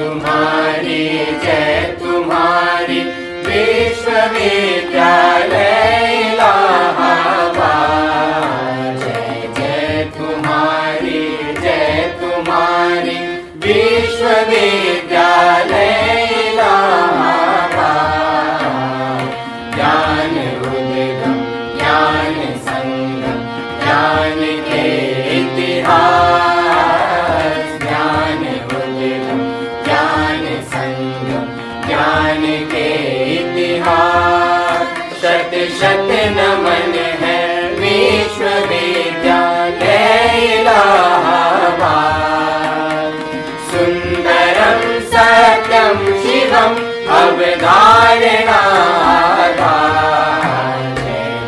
तुम्हारी जय तुम्हारी विश्वविद्यालय इलाहाबाद। जय जय तुम्हारी विश्वविद्यालय इलाहाबाद। ज्ञान उद्गम ज्ञान संगम ज्ञान के इतिहास। ज्ञान उद्गम ज्ञान संगम ज्ञान के इतिहास। शत शत नमन है विश्वविद्यालय इलाहाबाद। सुंदरम सत्यम शिवम अवधारणाधार।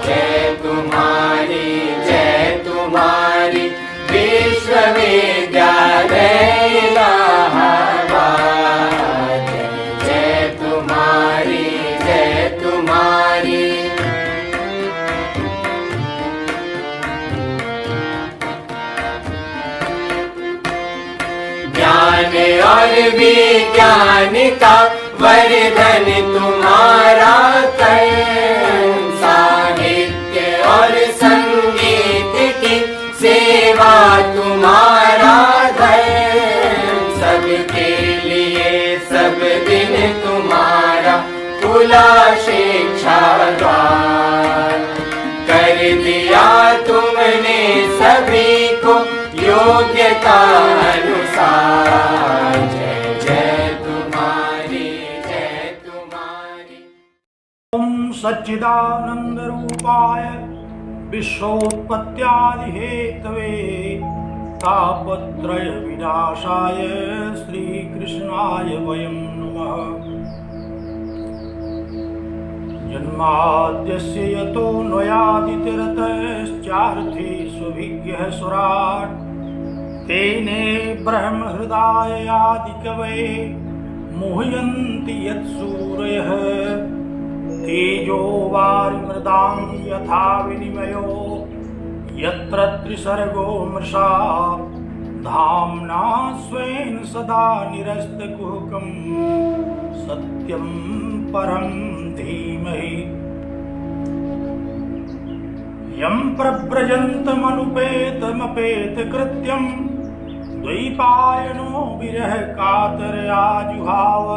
जय जय तुम्हारी विश्वविद्यालय इलाहाबाद। जय तुम्हारी ज्ञान और विज्ञान का वर्धन तुम्हारा कर। साहित्य और संगीत की सेवा तुम्हारा धर्म। सबके लिए सब दिन तुम्हारा खुला शिक्षा द्वार। कर दिया तुमने सभी को योग्यता अनुसार। जय जय तुम्हारी ओम सच्चिदानंद रूपाय विश्वोत्पत्त्यादि हेतवे तापत्रय विनाशाय श्री कृष्णाय वयं नमः। जन्माद्यस्य यतोऽन्वयादितिरतश्चार्थेष्वभिज्ञः सुराट्। तेने ब्रह्महृदायादिकवये मुह्यन्ति यत्सूरयः। तेजो वारिमृदां यथा विनिमयो यत्र त्रिसर्गो मृषा। धाम्ना स्वेन सदा निरस्तकुहकं सत्यं परं धीमहि। यं प्रव्रजन्तमनुपेतमपेतकृत्यं द्वैपायनो विरह कातरयाजुहाव।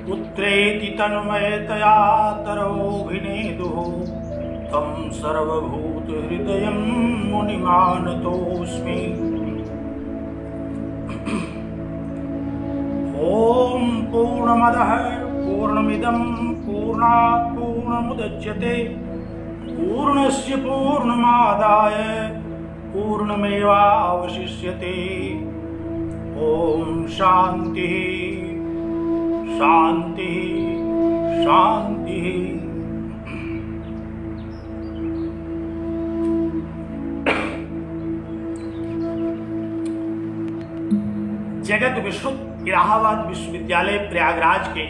पुत्रेति तन्मयतया तरोभिनेदुः तं सर्वभूतहृदयं मुनिमानतोऽस्मि। ॐ पूर्णमदः पूर्णमिदं पूर्णात् पूर्णमुदच्यते पूर्णस्य पूर्णमादाय पूर्णमेवावशिष्यते। ॐ शान्तिः शान्तिः शान्तिः। जगत विश्रुत इलाहाबाद विश्वविद्यालय प्रयागराज के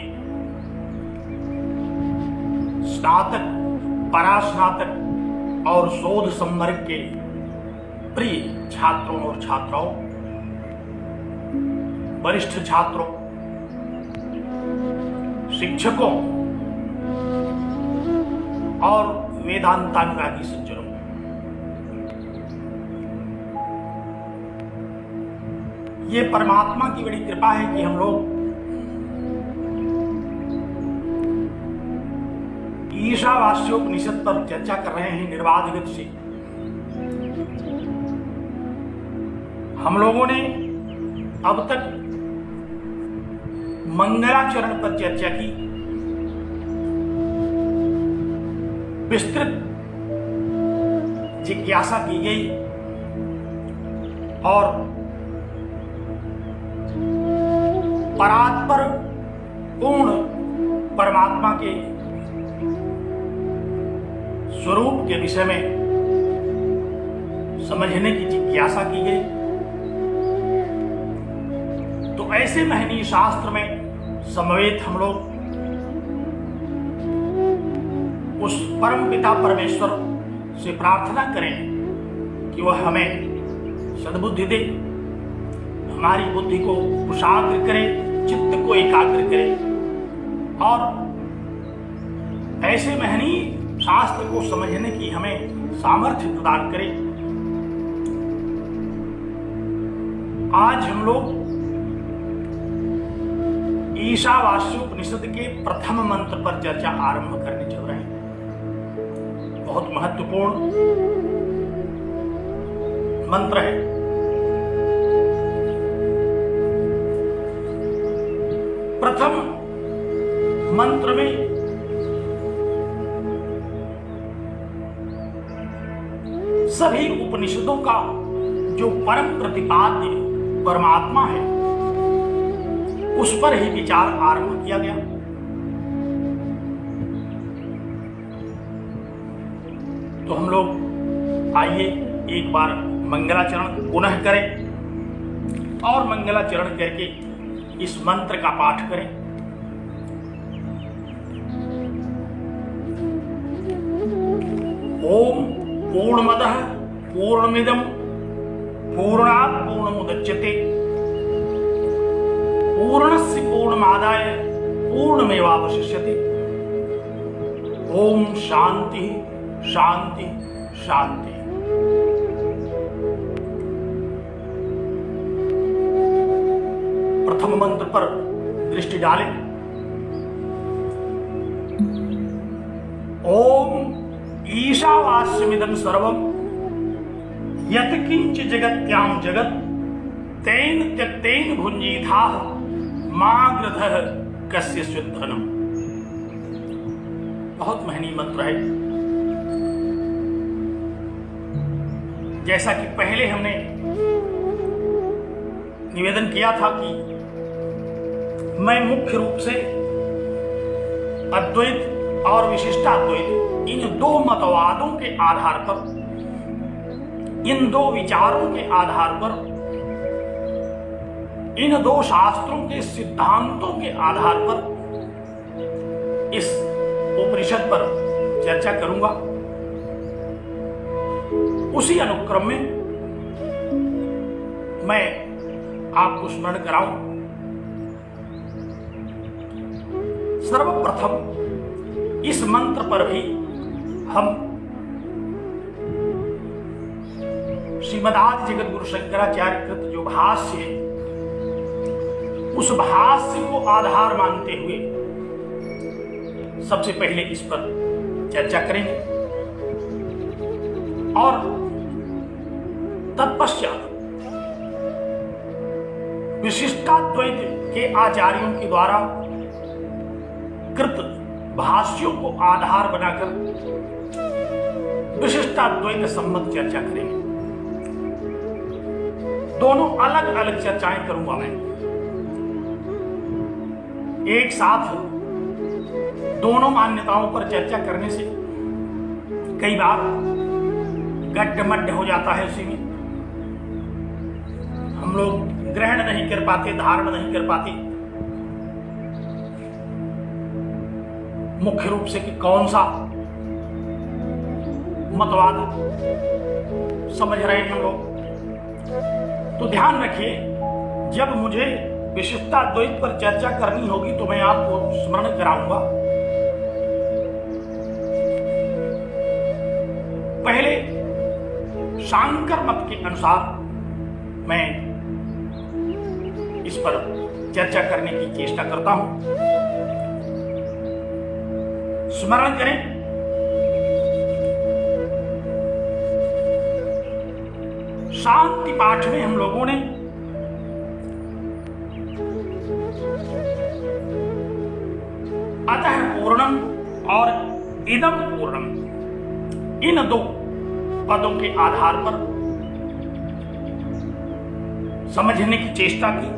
स्नातक परास्नातक और शोध संवर्ग के प्रिय छात्रों और छात्राओं, वरिष्ठ छात्रों, शिक्षकों और वेदांतानुरागी सज्जनों, ये परमात्मा की बड़ी कृपा है कि हम लोग ईशावास्योपनिषद पर चर्चा कर रहे हैं निर्बाध गति से। हम लोगों ने अब तक मंगलाचरण पर चर्चा की। विस्तृत जिज्ञासा की गई और परात्पर पूर्ण परमात्मा के स्वरूप के विषय में समझने की जिज्ञासा की गई। तो ऐसे महनीय शास्त्र में समवेत हम लोग उस परम पिता परमेश्वर से प्रार्थना करें कि वह हमें सद्बुद्धि दे, हमारी बुद्धि को कुशाग्र करे चित्त को एकाग्र करे और ऐसे महनीय शास्त्र को समझने की हमें सामर्थ्य प्रदान करे। आज हम लोग ईशावास्योपनिषद के प्रथम मंत्र पर चर्चा आरंभ करने चल रहे हैं। बहुत महत्वपूर्ण मंत्र है। प्रथम मंत्र में सभी उपनिषदों का जो परम प्रतिपाद्य परमात्मा है उस पर ही विचार आरंभ किया गया। तो हम लोग आइए एक बार मंगलाचरण पुनः करें और मंगलाचरण करके इस मंत्र का पाठ करें। ओम पूर्णमदः पूर्णमिदं पूर्णात् पूर्णमुदच्यते पूर्णस्य पूर्णमादाय पूर्णमेवावशिष्यते। ओम शांति शांति शांति। प्रथम मंत्र पर दृष्टि डालें। ओम ईशावास्यमिदं सर्वं यत् किंच जगत्यां जगत् तेन त्यक्तेन भुञ्जीथाः मा गृधः कस्यचित् धनम्। बहुत महनीय मंत्र है। जैसा कि पहले हमने निवेदन किया था कि मैं मुख्य रूप से अद्वैत और विशिष्टाद्वैत इन दो मतवादों के आधार पर, इन दो विचारों के आधार पर, इन दो शास्त्रों के सिद्धांतों के आधार पर इस उपनिषद पर चर्चा करूंगा। उसी अनुक्रम में मैं आपको स्मरण कराऊं। सर्वप्रथम इस मंत्र पर भी हम श्रीमदादि जगत गुरु शंकराचार्य कृत जो भाष्य है उस भाष्य को आधार मानते हुए सबसे पहले इस पर चर्चा करेंगे और तत्पश्चात विशिष्टाद्वैत के आचार्यों के द्वारा कृत भाष्यों को आधार बनाकर विशिष्टाद्वैत संबंध चर्चा करेंगे। दोनों अलग अलग चर्चाएं करूंगा मैं। एक साथ दोनों मान्यताओं पर चर्चा करने से कई बार गड्ढमड्ढ हो जाता है। उसी में हम लोग ग्रहण नहीं कर पाते, धारण नहीं कर पाते मुख्य रूप से कि कौन सा मतवाद समझ रहे हैं हम लोग। तो ध्यान रखिए, जब मुझे विशिष्टाद्वैत पर चर्चा करनी होगी तो मैं आपको स्मरण कराऊंगा। पहले शांकर मत के अनुसार मैं इस पर चर्चा करने की चेष्टा करता हूं। स्मरण करें, शांति पाठ में हम लोगों ने अतः पूर्णम और इदम पूर्णम इन दो पदों के आधार पर समझने की चेष्टा की।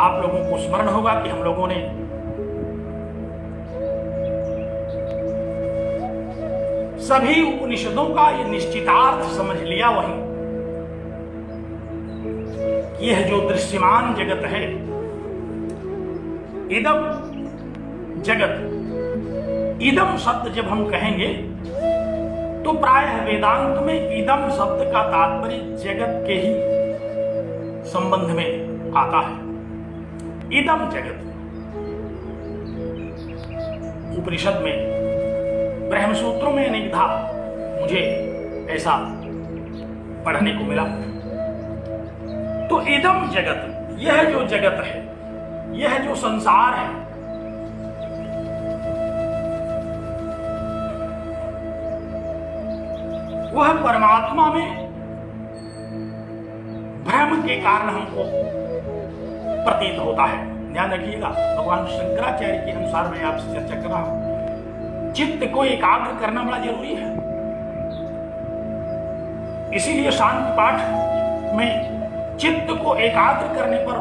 आप लोगों को स्मरण होगा कि हम लोगों ने सभी उपनिषदों का ये निश्चितार्थ समझ लिया। वहीं यह जो दृश्यमान जगत है, इदम जगत, इदम शब्द जब हम कहेंगे तो प्रायः वेदांत में इदम शब्द का तात्पर्य जगत के ही संबंध में आता है। इदम जगत उपनिषद में, ब्रह्मसूत्रों में अनेकधा मुझे ऐसा पढ़ने को मिला। तो इदम जगत, यह जो जगत है, यह जो संसार है, वह परमात्मा में भ्रम के कारण हमको प्रतीत होता है। ध्यान रखिएगा, भगवान शंकराचार्य के अनुसार मैं आपसे चर्चा कर रहा हूं। चित्त को एकाग्र करना बड़ा जरूरी है। इसीलिए शांति पाठ में चित्त को एकाग्र करने पर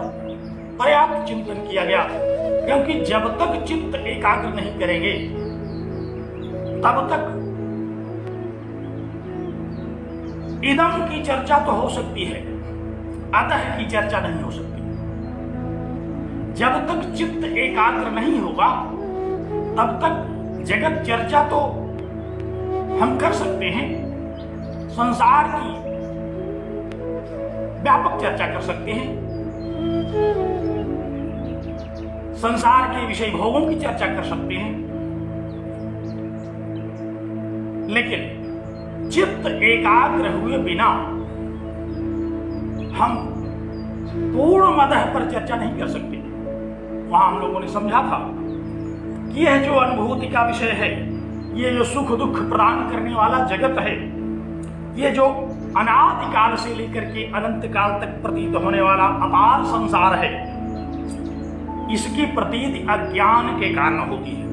पर्याप्त चिंतन किया गया, क्योंकि जब तक चित्त एकाग्र नहीं करेंगे तब तक इदम की चर्चा तो हो सकती है, अतः की चर्चा नहीं हो सकती। जब तक चित्त एकाग्र नहीं होगा तब तक जगत चर्चा तो हम कर सकते हैं, संसार की व्यापक चर्चा कर सकते हैं, संसार के विषय भोगों की चर्चा कर सकते हैं, लेकिन चित्त एकाग्र हुए बिना हम पूर्ण मदह पर चर्चा नहीं कर सकते। वहां हम लोगों ने समझा था कि यह जो अनुभूति का विषय है, ये जो सुख दुख प्रदान करने वाला जगत है, ये जो अनादि काल से लेकर के अनंत काल तक प्रतीत होने वाला अपार संसार है, इसकी प्रतीति अज्ञान के कारण होती है।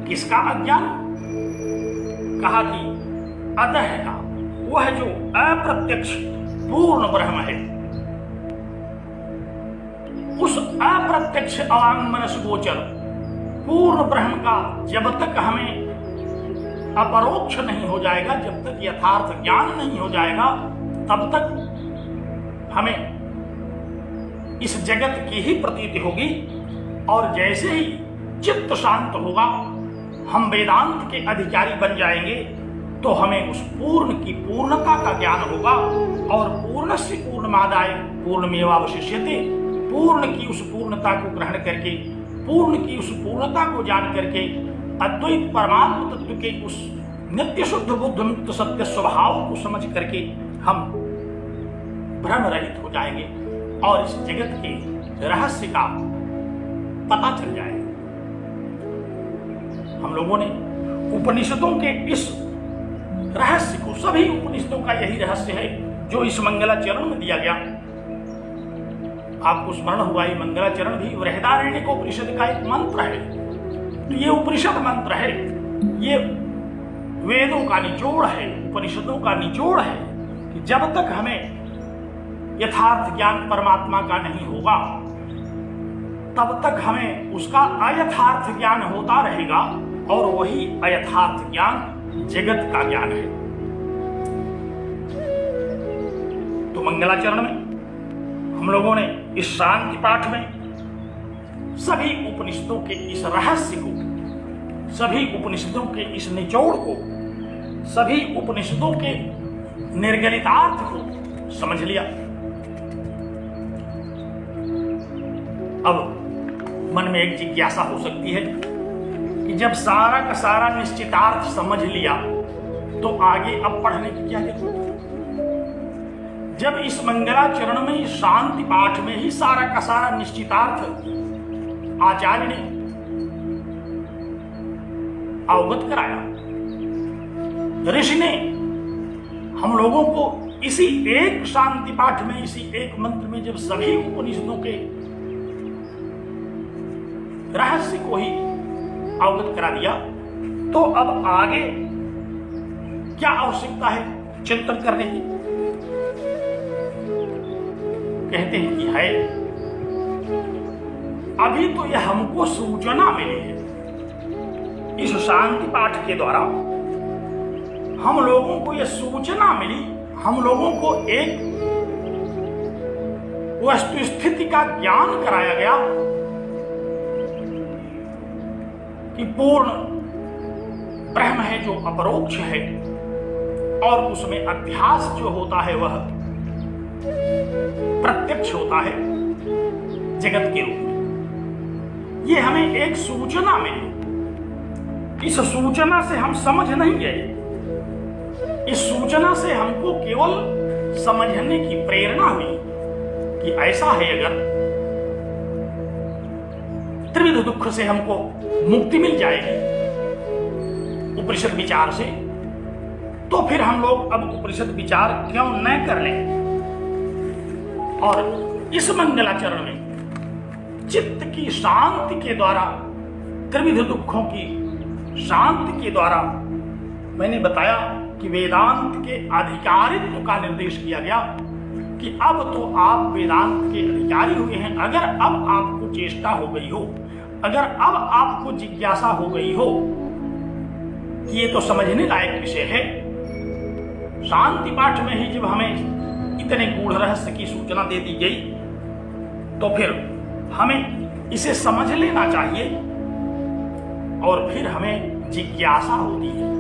किसका अज्ञान? कहा कि अतः का, वह जो अप्रत्यक्ष पूर्ण ब्रह्म है, उस अप्रत्यक्ष अवांगमनस गोचर पूर्ण ब्रह्म का जब तक हमें अपरोक्ष नहीं हो जाएगा, जब तक यथार्थ ज्ञान नहीं हो जाएगा, तब तक हमें इस जगत की ही प्रतीति होगी। और जैसे ही चित्त शांत होगा, हम वेदांत के अधिकारी बन जाएंगे, तो हमें उस पूर्ण की पूर्णता का ज्ञान होगा। और पूर्णस्य पूर्णमादाय पूर्णमेवावशिष्यते, पूर्ण की उस पूर्णता को ग्रहण करके, पूर्ण की उस पूर्णता को जान करके, अद्वैत परमात्म तत्व के उस नित्य शुद्ध बुद्ध मुक्त सत्य स्वभाव को समझ करके हम भ्रम रहित हो जाएंगे और इस जगत के रहस्य का पता चल जाएगा। हम लोगों ने उपनिषदों के इस रहस्य को, सभी उपनिषदों का यही रहस्य है जो इस मंगलाचरण में दिया गया। आपको स्मरण हुआ, ये मंगलाचरण भी बृहदारण्यक उपनिषद का एक मंत्र है। तो ये उपनिषद मंत्र है, ये वेदों का निचोड़ है, उपनिषदों का निचोड़ है कि जब तक हमें यथार्थ ज्ञान परमात्मा का नहीं होगा, तब तक हमें उसका अयथार्थ ज्ञान होता रहेगा। और वही अयथार्थ ज्ञान जगत का ज्ञान है। तो मंगलाचरण में हम लोगों ने इस शांति पाठ में सभी उपनिषदों के इस रहस्य को, सभी उपनिषदों के इस निचोड़ को, सभी उपनिषदों के निर्गलितार्थ को समझ लिया। अब मन में एक जिज्ञासा हो सकती है कि जब सारा का सारा निश्चितार्थ समझ लिया तो आगे अब पढ़ने की क्या जरूरत है? जब इस मंगलाचरण में, इस शांति पाठ में ही सारा का सारा निश्चितार्थ आचार्य ने अवगत कराया, ऋषि ने हम लोगों को इसी एक शांति पाठ में, इसी एक मंत्र में जब सभी उपनिषदों के रहस्य को ही अवगत करा दिया, तो अब आगे क्या आवश्यकता है चिंतन करने की? कहते हैं कि है, अभी तो यह हमको सूचना मिली है। इस शांति पाठ के द्वारा हम लोगों को यह सूचना मिली, हम लोगों को एक वस्तु स्थिति का ज्ञान कराया गया कि पूर्ण ब्रह्म है जो अपरोक्ष है, और उसमें अध्यास जो होता है वह प्रत्यक्ष होता है जगत के रूप में। ये हमें एक सूचना मिली, इस सूचना से हम समझ नहीं गए, इस सूचना से हमको केवल समझने की प्रेरणा हुई कि ऐसा है, अगर त्रिविध दुख से हमको मुक्ति मिल जाएगी उपनिषद विचार से, तो फिर हम लोग अब उपनिषद विचार क्यों न कर लें। और इस मंगलाचरण में चित्त की शांति के द्वारा, त्रिविध दुखों की शांति के द्वारा, मैंने बताया कि वेदांत के अधिकारित्व का निर्देश किया गया कि अब तो आप वेदांत के अधिकारी हुए हैं। अगर अब आपको चेष्टा हो गई हो, अगर अब आपको जिज्ञासा हो गई हो कि ये तो समझने लायक विषय है, शांति पाठ में ही जब हमें इतने गूढ़ रहस्य की सूचना दे दी गई, तो फिर हमें इसे समझ लेना चाहिए और फिर हमें जिज्ञासा होती है।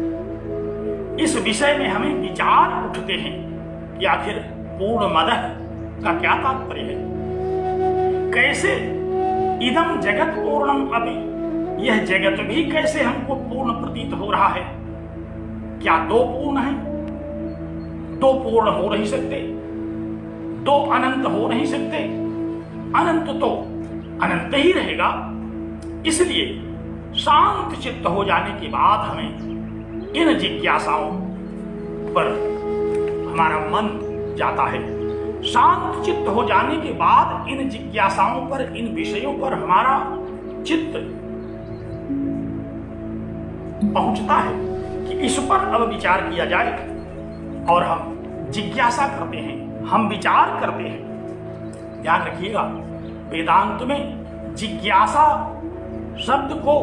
इस विषय में हमें विचार उठते हैं कि आखिर पूर्णमदः का क्या तात्पर्य है, कैसे इदम जगत पूर्णम अपि, यह जगत भी कैसे हमको पूर्ण प्रतीत हो रहा है। क्या दो पूर्ण है? दो पूर्ण हो नहीं सकते, दो अनंत हो नहीं सकते, अनंत तो अनंत ही रहेगा। इसलिए शांत चित्त हो जाने के बाद हमें इन जिज्ञासाओं पर हमारा मन जाता है। शांत चित्त हो जाने के बाद इन जिज्ञासाओं पर, इन विषयों पर हमारा चित्त पहुंचता है कि इस पर अब विचार किया जाए, और हम जिज्ञासा करते हैं, हम विचार करते हैं। ध्यान रखिएगा, वेदांत में जिज्ञासा शब्द को,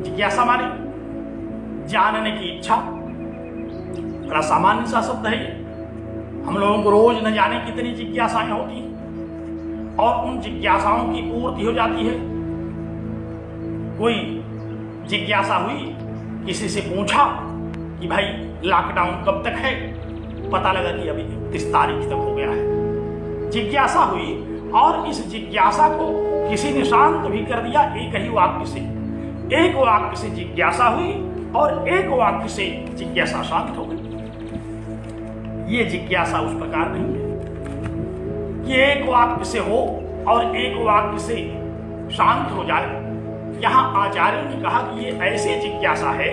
जिज्ञासा माने जानने की इच्छा, बड़ा सामान्य सा शब्द है। हम लोगों को रोज न जाने कितनी जिज्ञासाएं होती हैं और उन जिज्ञासाओं की पूर्ति हो जाती है। कोई जिज्ञासा हुई, किसी से पूछा कि भाई लॉकडाउन कब तक है, पता लगा कि अभी 31 तारीख तक हो गया है। जिज्ञासा हुई और इस जिज्ञासा को किसी ने शांत भी कर दिया एक ही वाक्य से। एक वाक्य से जिज्ञासा हुई और एक वाक्य से जिज्ञासा शांत हो गई। ये जिज्ञासा उस प्रकार नहीं है कि एक वाक्य से हो और एक वाक्य से शांत हो जाए। यहां आचार्य ने कहा कि ये ऐसी जिज्ञासा है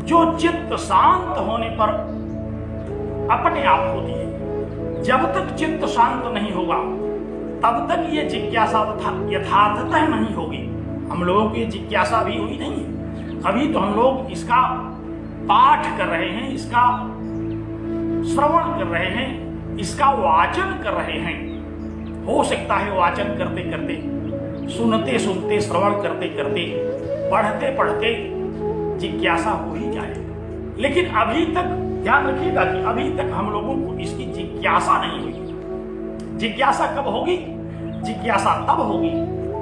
जो चित्त शांत होने पर अपने आप होती है। जब तक चित्त शांत नहीं होगा तब तक ये जिज्ञासा यथार्थतः नहीं होगी। हम लोगों की जिज्ञासा भी हुई नहीं है। अभी तो हम लोग इसका पाठ कर रहे हैं, इसका श्रवण कर रहे हैं, इसका वाचन कर रहे हैं। हो सकता है वाचन करते करते, सुनते सुनते, श्रवण करते करते, पढ़ते पढ़ते जिज्ञासा हो ही जाए। लेकिन अभी तक ध्यान रखिएगा कि अभी तक हम लोगों को इसकी जिज्ञासा नहीं हुई। जिज्ञासा कब होगी? जिज्ञासा तब होगी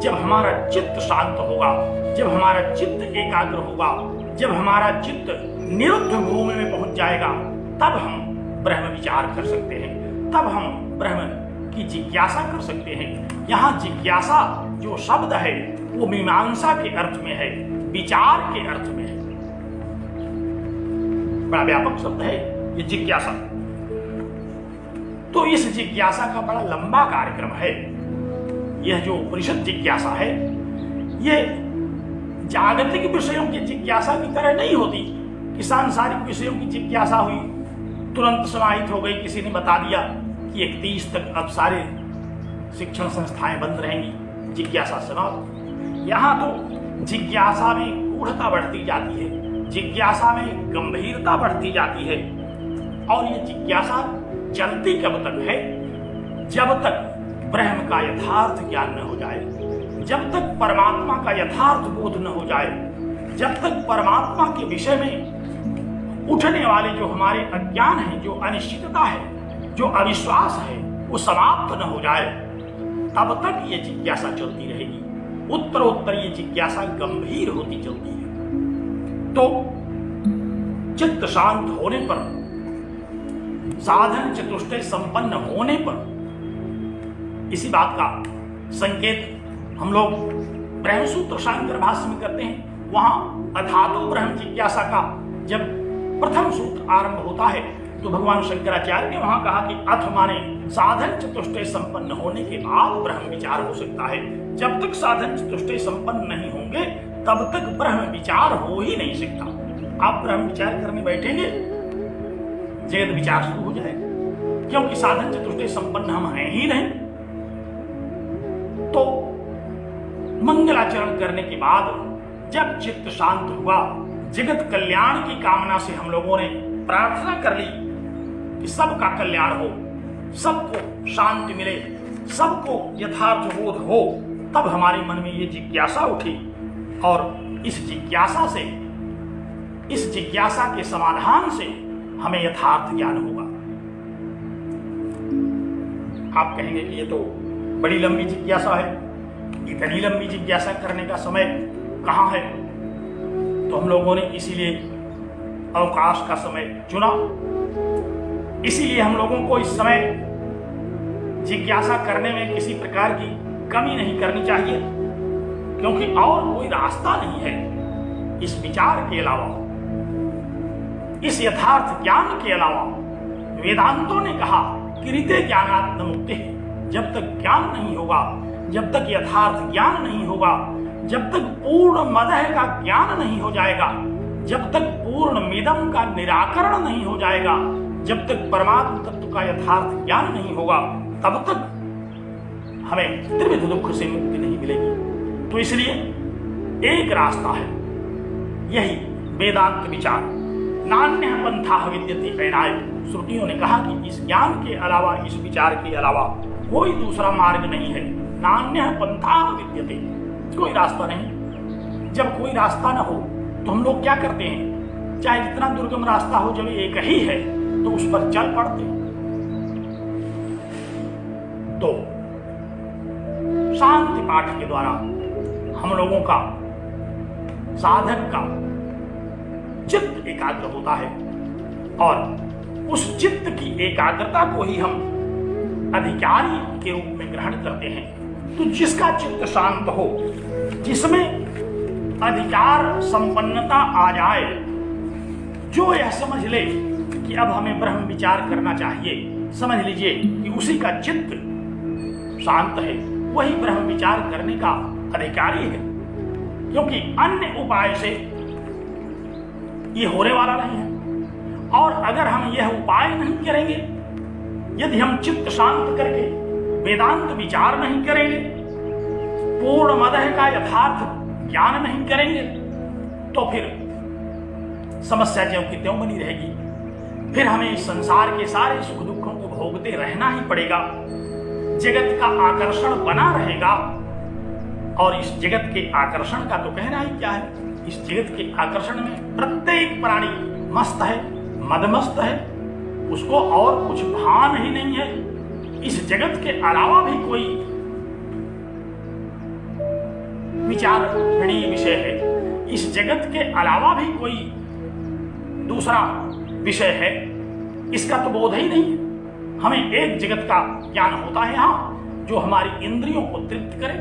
जब हमारा चित्त शांत होगा, जब हमारा चित्त एकाग्र होगा, जब हमारा चित्त निरुद्ध भूमि में पहुंच जाएगा, तब हम ब्रह्म विचार कर सकते हैं, तब हम ब्रह्म की जिज्ञासा कर सकते हैं। यहाँ जिज्ञासा जो शब्द है वो मीमांसा के अर्थ में है, विचार के अर्थ में है। बड़ा व्यापक शब्द है ये जिज्ञासा। तो इस जिज्ञासा का बड़ा लंबा कार्यक्रम है। यह जो उपनिषद जिज्ञासा है ये जागतिक विषयों की जिज्ञासा की तरह नहीं होती कि सांसारिक विषयों की जिज्ञासा हुई, तुरंत समाहित हो गई, किसी ने बता दिया कि 31 तक अब सारे शिक्षण संस्थाएं बंद रहेंगी, जिज्ञासा समाप्त। यहाँ तो जिज्ञासा में गूढ़ता बढ़ती जाती है, जिज्ञासा में गंभीरता बढ़ती जाती है। और ये जिज्ञासा चलती कब तक है? जब तक ब्रह्म का यथार्थ ज्ञान न हो जाए, जब तक परमात्मा का यथार्थ बोध न हो जाए, जब तक परमात्मा के विषय में उठने वाले जो हमारे अज्ञान है, जो अनिश्चितता है, जो अविश्वास है, वो समाप्त न हो जाए, तब तक ये जिज्ञासा चलती रहेगी। उत्तरोत्तर ये जिज्ञासा गंभीर होती चलती है। तो चित्त शांत होने पर साधन चतुष्टय संपन्न होने पर, इसी बात का संकेत हम लोग ब्रह्मसूत्र शांकर भाष्य में करते हैं। वहां अथातो ब्रह्म जिज्ञासा का जब प्रथम सूत्र आरंभ होता है तो भगवान शंकराचार्य ने वहां कहा कि अथ माने साधन चतुष्टय संपन्न होने के बाद ब्रह्म विचार हो सकता है। जब तक साधन चतुष्टय संपन्न नहीं होंगे तब तक ब्रह्म विचार हो ही नहीं सकता। आप ब्रह्म विचार करने बैठेंगे, जगत विचार शुरू हो जाएगा, क्योंकि साधन चतुष्टय संपन्न हम हैं ही नहीं। तो मंगलाचरण करने के बाद जब चित्त शांत हुआ, जगत कल्याण की कामना से हम लोगों ने प्रार्थना कर ली कि सबका कल्याण हो, सबको शांति मिले, सबको यथार्थ बोध हो, तब हमारे मन में ये जिज्ञासा उठी और इस जिज्ञासा के समाधान से हमें यथार्थ ज्ञान होगा। आप कहेंगे कि ये तो बड़ी लंबी जिज्ञासा है, इतनी लंबी जिज्ञासा करने का समय कहाँ है? तो हम लोगों ने इसीलिए अवकाश का समय चुना। इसीलिए हम लोगों को इस समय जिज्ञासा करने में किसी प्रकार की कमी नहीं करनी चाहिए, क्योंकि और कोई रास्ता नहीं है इस विचार के अलावा, इस यथार्थ ज्ञान के अलावा। वेदांतों ने कहा कि ऋते ज्ञानात् न मुक्ति है। जब तक ज्ञान नहीं होगा, जब तक यथार्थ ज्ञान नहीं होगा, जब तक पूर्ण मदह का ज्ञान नहीं हो जाएगा, जब तक पूर्ण मिदम का निराकरण नहीं हो जाएगा, जब तक परमात्म तत्व का यथार्थ ज्ञान नहीं होगा, तब तक हमें त्रिविध दुख से मुक्ति नहीं मिलेगी। तो इसलिए एक रास्ता है, यही वेदांत विचार। नान्य पंथा विद्यते ऐनाय। श्रुतियों ने कहा कि इस ज्ञान के अलावा, इस विचार के अलावा कोई दूसरा मार्ग नहीं है। नान्य पंथा विद्यते, कोई रास्ता नहीं। जब कोई रास्ता न हो तो हम लोग क्या करते हैं? चाहे जितना दुर्गम रास्ता हो, जब एक ही है तो उस पर चल पड़ते हैं। तो शांति पाठ के द्वारा हम लोगों का, साधक का चित्त एकाग्र होता है और उस चित्त की एकाग्रता को ही हम अधिकारी के रूप में ग्रहण करते हैं। तो जिसका चित्त शांत हो, जिसमें अधिकार संपन्नता आ जाए, जो यह समझ ले कि अब हमें ब्रह्म विचार करना चाहिए, समझ लीजिए कि उसी का चित्त शांत है, वही ब्रह्म विचार करने का अधिकारी है। क्योंकि अन्य उपाय से ये होने वाला नहीं है। और अगर हम यह उपाय नहीं करेंगे, यदि हम चित्त शांत करके वेदांत विचार नहीं करेंगे, पूर्ण मदह का यथार्थ ज्ञान नहीं करेंगे, तो फिर समस्या ज्यों की त्यों बनी रहेगी। फिर हमें इस संसार के सारे सुख दुखों को भोगते रहना ही पड़ेगा। जगत का आकर्षण बना रहेगा। और इस जगत के आकर्षण का तो कहना ही क्या है। इस जगत के आकर्षण में प्रत्येक प्राणी मस्त है, मदमस्त है, उसको और कुछ भान ही नहीं है। इस जगत के अलावा भी कोई विचारणीय विषय है, इस जगत के अलावा भी कोई दूसरा विषय है, इसका तो बोध ही नहीं है। हमें एक जगत का ज्ञान होता है यहाँ, जो हमारी इंद्रियों को तृप्त करे,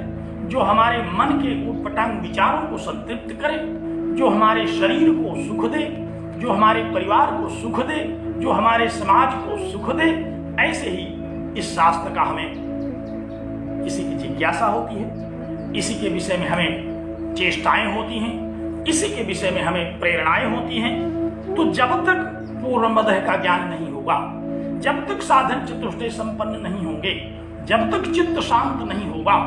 जो हमारे मन के उटपटांग विचारों को संतृप्त करे, जो हमारे शरीर को सुख दे, जो हमारे परिवार को सुख दे, जो हमारे समाज को सुख दे। ऐसे ही इस शास्त्र का हमें इसी की जिज्ञासा होती है, इसी के विषय में हमें चेष्टाएं होती हैं, इसी के विषय में हमें प्रेरणाएं होती हैं। तो जब तक पूर्ण मदह का ज्ञान नहीं होगा, जब तक साधन चतुष्टय संपन्न नहीं होंगे, जब तक चित्त शांत नहीं होगा,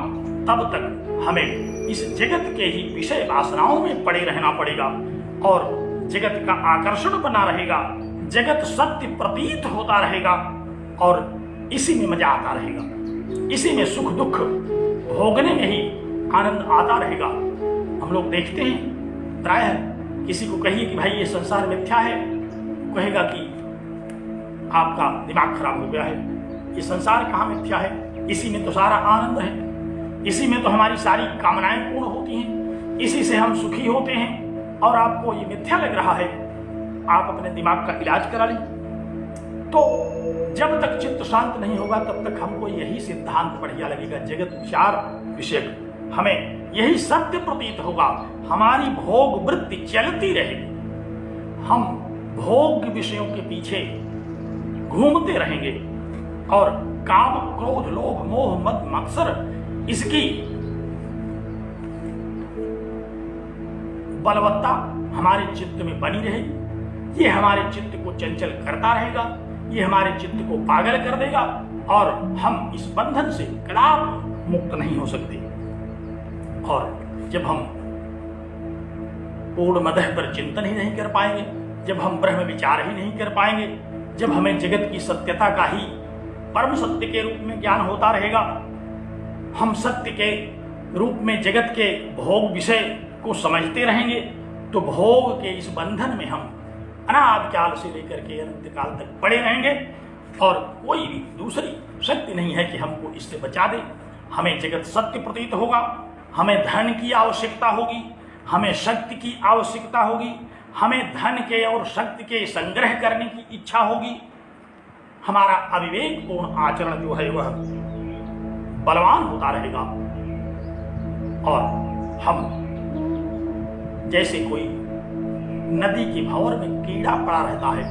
तब तक हमें इस जगत के ही विषय वासनाओं में पड़े रहना पड़ेगा और जगत का आकर्षण बना रहेगा, जगत सत्य प्रतीत होता रहेगा और इसी में मजा आता रहेगा, इसी में सुख दुख भोगने में ही आनंद आता रहेगा। हम लोग देखते हैं प्रायः किसी को कहिए कि भाई ये संसार मिथ्या है, कहेगा कि आपका दिमाग खराब हो गया है, ये संसार कहाँ मिथ्या है, इसी में तो सारा आनंद है, इसी में तो हमारी सारी कामनाएं पूर्ण होती हैं, इसी से हम सुखी होते हैं और आपको ये मिथ्या लग रहा है। आप अपने दिमाग का इलाज करा लें। तो जब तक चित्त शांत नहीं होगा तब तक हमको यही सिद्धांत बढ़िया लगेगा, जगत विचार विषय हमें यही सत्य प्रतीत होगा। हमारी भोग वृत्ति चलती रहेगी, हम भोग विषयों के पीछे घूमते रहेंगे और काम क्रोध लोभ मोह मद मत्सर इसकी बलवत्ता हमारे चित्त में बनी रहेगी। ये हमारे चित्त को चंचल करता रहेगा, ये हमारे चित्त को पागल कर देगा और हम इस बंधन से कदापि मुक्त नहीं हो सकते। और जब हम पूर्ण मदह पर चिंतन ही नहीं कर पाएंगे, जब हम ब्रह्म विचार ही नहीं कर पाएंगे, जब हमें जगत की सत्यता का ही परम सत्य के रूप में ज्ञान होता रहेगा, हम सत्य के रूप में जगत के भोग विषय को समझते रहेंगे, तो भोग के इस बंधन में हम अनादि काल से लेकर के अनंत काल तक पड़े रहेंगे और कोई भी दूसरी शक्ति नहीं है कि हमको इससे बचा दे। हमें जगत सत्य प्रतीत होगा, हमें धन की आवश्यकता होगी, हमें शक्ति की आवश्यकता होगी, हमें धन के और शक्ति के संग्रह करने की इच्छा होगी। हमारा अविवेकपूर्ण आचरण जो है वह बलवान होता रहेगा और हम जैसे कोई नदी के भंवर में कीड़ा पड़ा रहता है,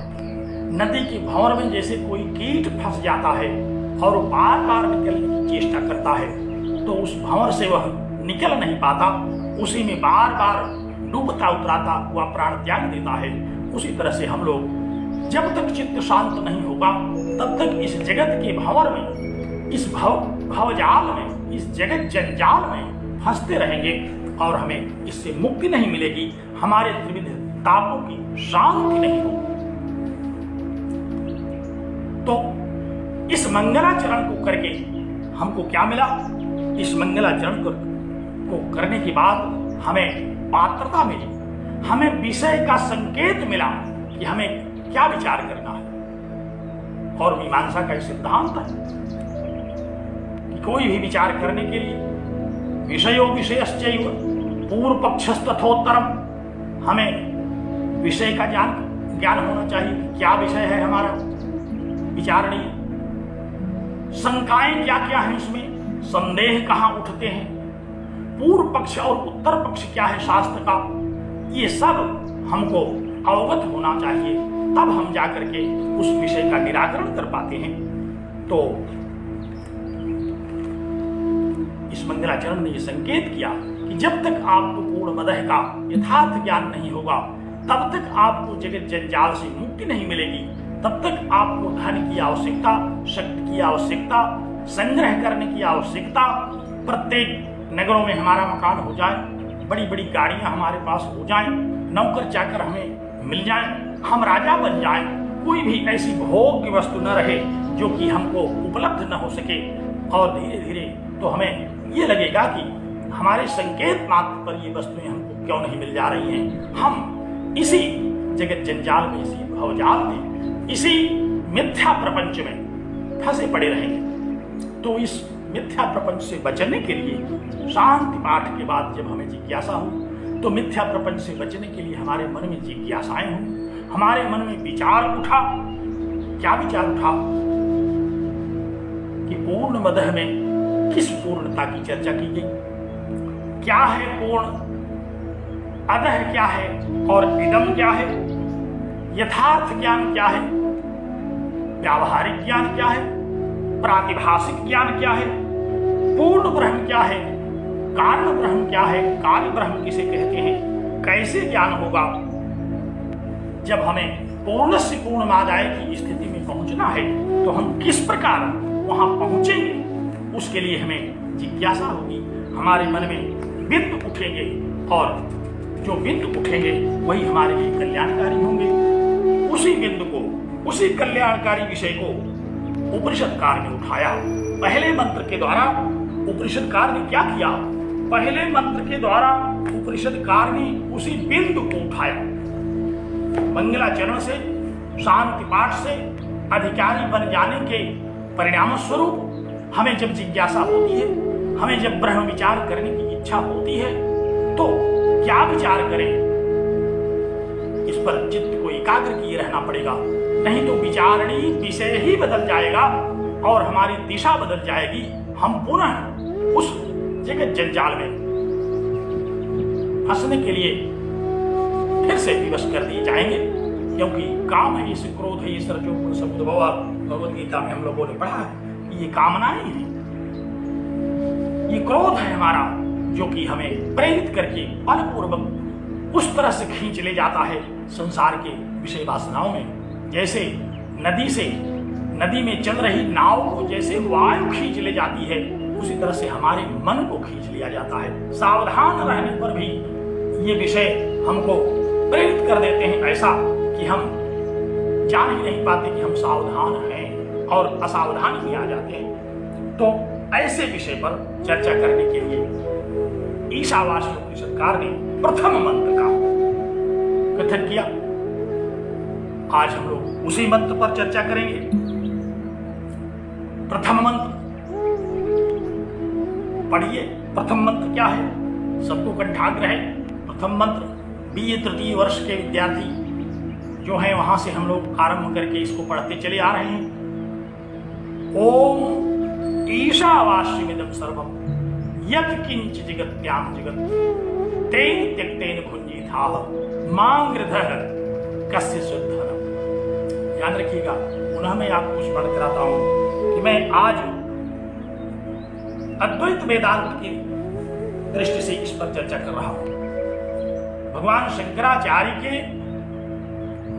नदी के भंवर में जैसे कोई कीट फंस जाता है और बार बार निकलने की चेष्टा करता है, तो उस भंवर से वह निकल नहीं पाता, उसी में बार बार डूबता उतराता हुआ प्राण त्याग देता है। उसी तरह से हम लोग जब तक चित्त शांत नहीं होगा तब तक इस जगत के भंवर में, इस भवजाल में, इस जगत जंजाल में फंसते रहेंगे और हमें इससे मुक्ति नहीं मिलेगी, हमारे त्रिविध तापों की शांति नहीं होगी। तो इस मंगलाचरण को करके हमको क्या मिला? इस मंगलाचरण को करने के बाद हमें पात्रता मिली, हमें विषय का संकेत मिला कि हमें क्या विचार करना है। और मीमांसा का सिद्धांत है कि कोई भी विचार करने के लिए विषयो विषयश्चैव पूर्व पक्षस्तथोत्तरम, हमें विषय का ज्ञान होना चाहिए। क्या विषय है हमारा विचारणीय, शंकाएं क्या क्या है इसमें, संदेह कहाँ उठते हैं, पूर्व पक्ष और उत्तर पक्ष क्या है शास्त्र का, ये सब हमको अवगत होना चाहिए, तब हम जाकर के उस विषय का निराकरण कर पाते हैं। तो इस मंगलाचरण ने यह संकेत किया कि जब तक आपको पूर्ण मदह का यथार्थ ज्ञान नहीं होगा तब तक आपको जगत जंजाल से मुक्ति नहीं मिलेगी, तब तक आपको धन की आवश्यकता, शक्ति की आवश्यकता, संग्रह करने की आवश्यकता, प्रत्येक नगरों में हमारा मकान हो जाए, बड़ी बड़ी गाड़ियां हमारे पास हो जाएं, नौकर चाकर हमें मिल जाएं, हम राजा बन जाएं, कोई भी ऐसी भोग की वस्तु न रहे जो कि हमको उपलब्ध न हो सके। और धीरे धीरे तो हमें ये लगेगा कि हमारे संकेत मात्र पर ये वस्तुएं हमको क्यों नहीं मिल जा रही हैं, हम इसी जगत जंजाल में, इसी भवजाल में, इसी मिथ्या प्रपंच में फंसे पड़े रहेंगे। तो इस मिथ्या प्रपंच से बचने के लिए शांति पाठ के बाद जब हमें जिज्ञासा हो, तो मिथ्या प्रपंच से बचने के लिए हमारे मन में जिज्ञासाएं हों, हमारे मन में विचार उठा। क्या विचार उठा कि पूर्ण मदह में किस पूर्णता की चर्चा की गई, क्या है पूर्ण, अदह क्या है और इदम क्या है, यथार्थ ज्ञान क्या है, व्यावहारिक ज्ञान क्या है, प्रातिभाषिक ज्ञान क्या है, पूर्ण ब्रह्म क्या है, कारण ब्रह्म क्या है, कार्य ब्रह्म किसे कहते हैं, कैसे ज्ञान होगा। जब हमें पूर्ण से पूर्णमादाय की स्थिति में पहुंचना है तो हम किस प्रकार वहां पहुंचेंगे, उसके लिए हमें जिज्ञासा होगी, हमारे मन में बिंदु उठेंगे और जो बिंदु उठेंगे वही हमारे लिए कल्याणकारी होंगे। उसी बिंदु को, उसी कल्याणकारी विषय को उपनिषदकार ने उठाया। पहले मंत्र के द्वारा उपनिषदकार ने क्या किया? पहले मंत्र के द्वारा उपनिषदकार ने उसी बिंदु को उठाया। मंगलाचरण से, शांति पाठ से अधिकारी बन जाने के परिणाम स्वरूप हमें जब जिज्ञासा होती है, हमें जब ब्रह्म विचार करने की इच्छा होती है, तो क्या विचार करें, इस पर चित्त को एकाग्र किए रहना पड़ेगा। नहीं तो विचारणी विषय ही बदल जाएगा और हमारी दिशा बदल जाएगी। हम पुनः उस जगत जंजाल में फंसने के लिए फिर से विवश कर दिए जाएंगे, क्योंकि काम है, इस क्रोध है, इस रजोगुण समुद्भव। भगवद गीता में हम लोगों ने पढ़ा है ये कामनाएं हैं, ये क्रोध है हमारा, जो कि हमें प्रेरित करके बलपूर्वक उस तरह से खींच ले जाता है संसार के विषय वासनाओं में। जैसे नदी में चल रही नाव को जैसे वायु खींच ले जाती है, उसी तरह से हमारे मन को खींच लिया जाता है। सावधान रहने पर भी ये विषय हमको प्रेरित कर देते हैं ऐसा कि हम जान ही नहीं पाते कि हम सावधान हैं और असावधान भी आ जाते हैं। तो ऐसे विषय पर चर्चा करने के लिए ईशावास्य उपनिषदकार ने प्रथम मंत्र का कथन किया। आज हम लोग उसी मंत्र पर चर्चा करेंगे। प्रथम मंत्र पढ़िए। प्रथम मंत्र क्या है, सबको कंठाग्र है। प्रथम मंत्र बीए तृतीय वर्ष के विद्यार्थी जो हैं वहां से हम लोग आरंभ करके इसको पढ़ते चले आ रहे हैं। ओम ईशावास्यमिदं सर्वं यत् किंच जगत्याम जगत् तेन त्यक्तेन भुंजीथाः मां गृधः कस्य शुद्धः। ध्यान रखिएगा, पुनः मैं आपको कुछ पढ़ कराता हूं कि मैं आज अद्वैत वेदांत की दृष्टि से इस पर चर्चा कर रहा हूं। भगवान शंकराचार्य के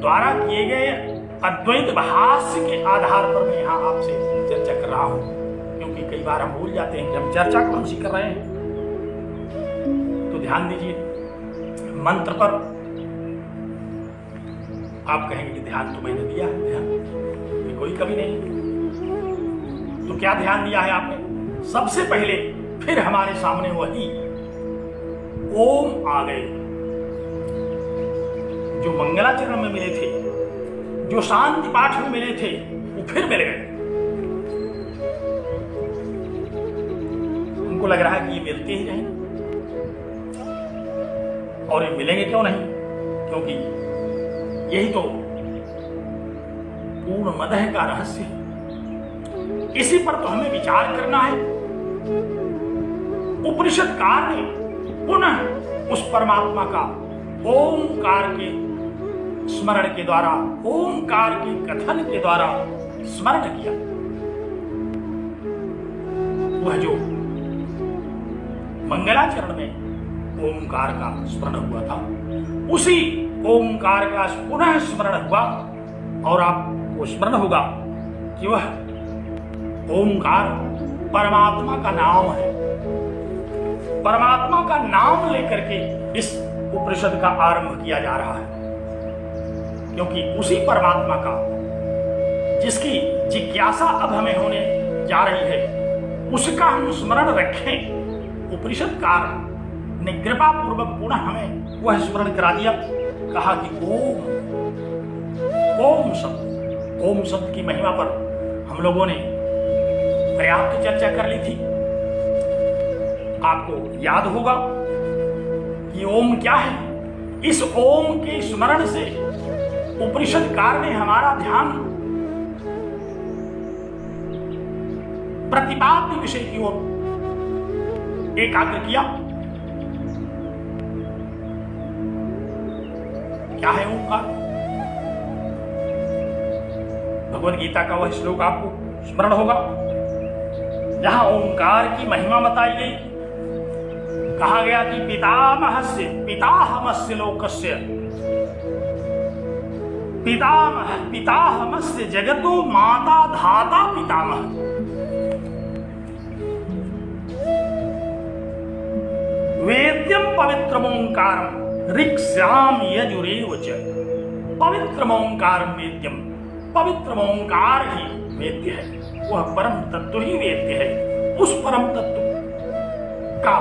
द्वारा किए गए अद्वैत भाष्य के आधार पर मैं यहाँ आपसे चर्चा कर रहा हूं, क्योंकि कई बार हम भूल जाते हैं कि हम चर्चा कौन सी कर रहे हैं। तो ध्यान दीजिए मंत्र पर। आप कहेंगे कि ध्यान तो मैंने दिया है, ध्यान कि कोई कमी नहीं। तो क्या ध्यान दिया है आपने? सबसे पहले फिर हमारे सामने वही ओम आ गए, जो मंगलाचरण में मिले थे, जो शांति पाठ में मिले थे, वो फिर मिल गए। उनको लग रहा है कि ये मिलते ही रहेंगे, और ये मिलेंगे क्यों नहीं, क्योंकि यही तो पूर्ण मदह का रहस्य है। इसी पर तो हमें विचार करना है। उपनिषदकार ने पुनः उस परमात्मा का ओंकार के स्मरण के द्वारा, ओंकार के कथन के द्वारा स्मरण किया। वह जो मंगलाचरण में ओंकार का स्मरण हुआ था, उसी ओंकार का पुनः स्मरण हुआ। और आपको स्मरण होगा कि वह ओंकार परमात्मा का नाम है। परमात्मा का नाम लेकर के इस उपनिषद का आरंभ किया जा रहा है, क्योंकि उसी परमात्मा का जिसकी जिज्ञासा अब हमें होने जा रही है, उसका हम स्मरण रखें। उपनिषदकार ने कृपा पूर्वक पुनः हमें वह स्मरण करा दिया। कहा कि ओम शब्द की महिमा पर हम लोगों ने पर्याप्त चर्चा कर ली थी। आपको याद होगा कि ओम क्या है। इस ओम के स्मरण से उपनिषदकार ने हमारा ध्यान प्रतिपाद्य विषय की ओर एकाग्र किया। क्या है ओंकार? भगवद गीता का वह श्लोक आपको स्मरण होगा जहां ओंकार की महिमा बताई गई। कहा गया कि पितामहस्य पिताहमस्य लोकस्य पिताहमस्य जगतो माता धाता पितामह। वेद्यम पवित्रमोंकारम ऋक्ष्याम यजुरेव च। पवित्रमोंकारम वेद्यम, पवित्रमोंकार ही वेद्य है, वह परम तत्व ही वेद्य है। उस परम तत्व का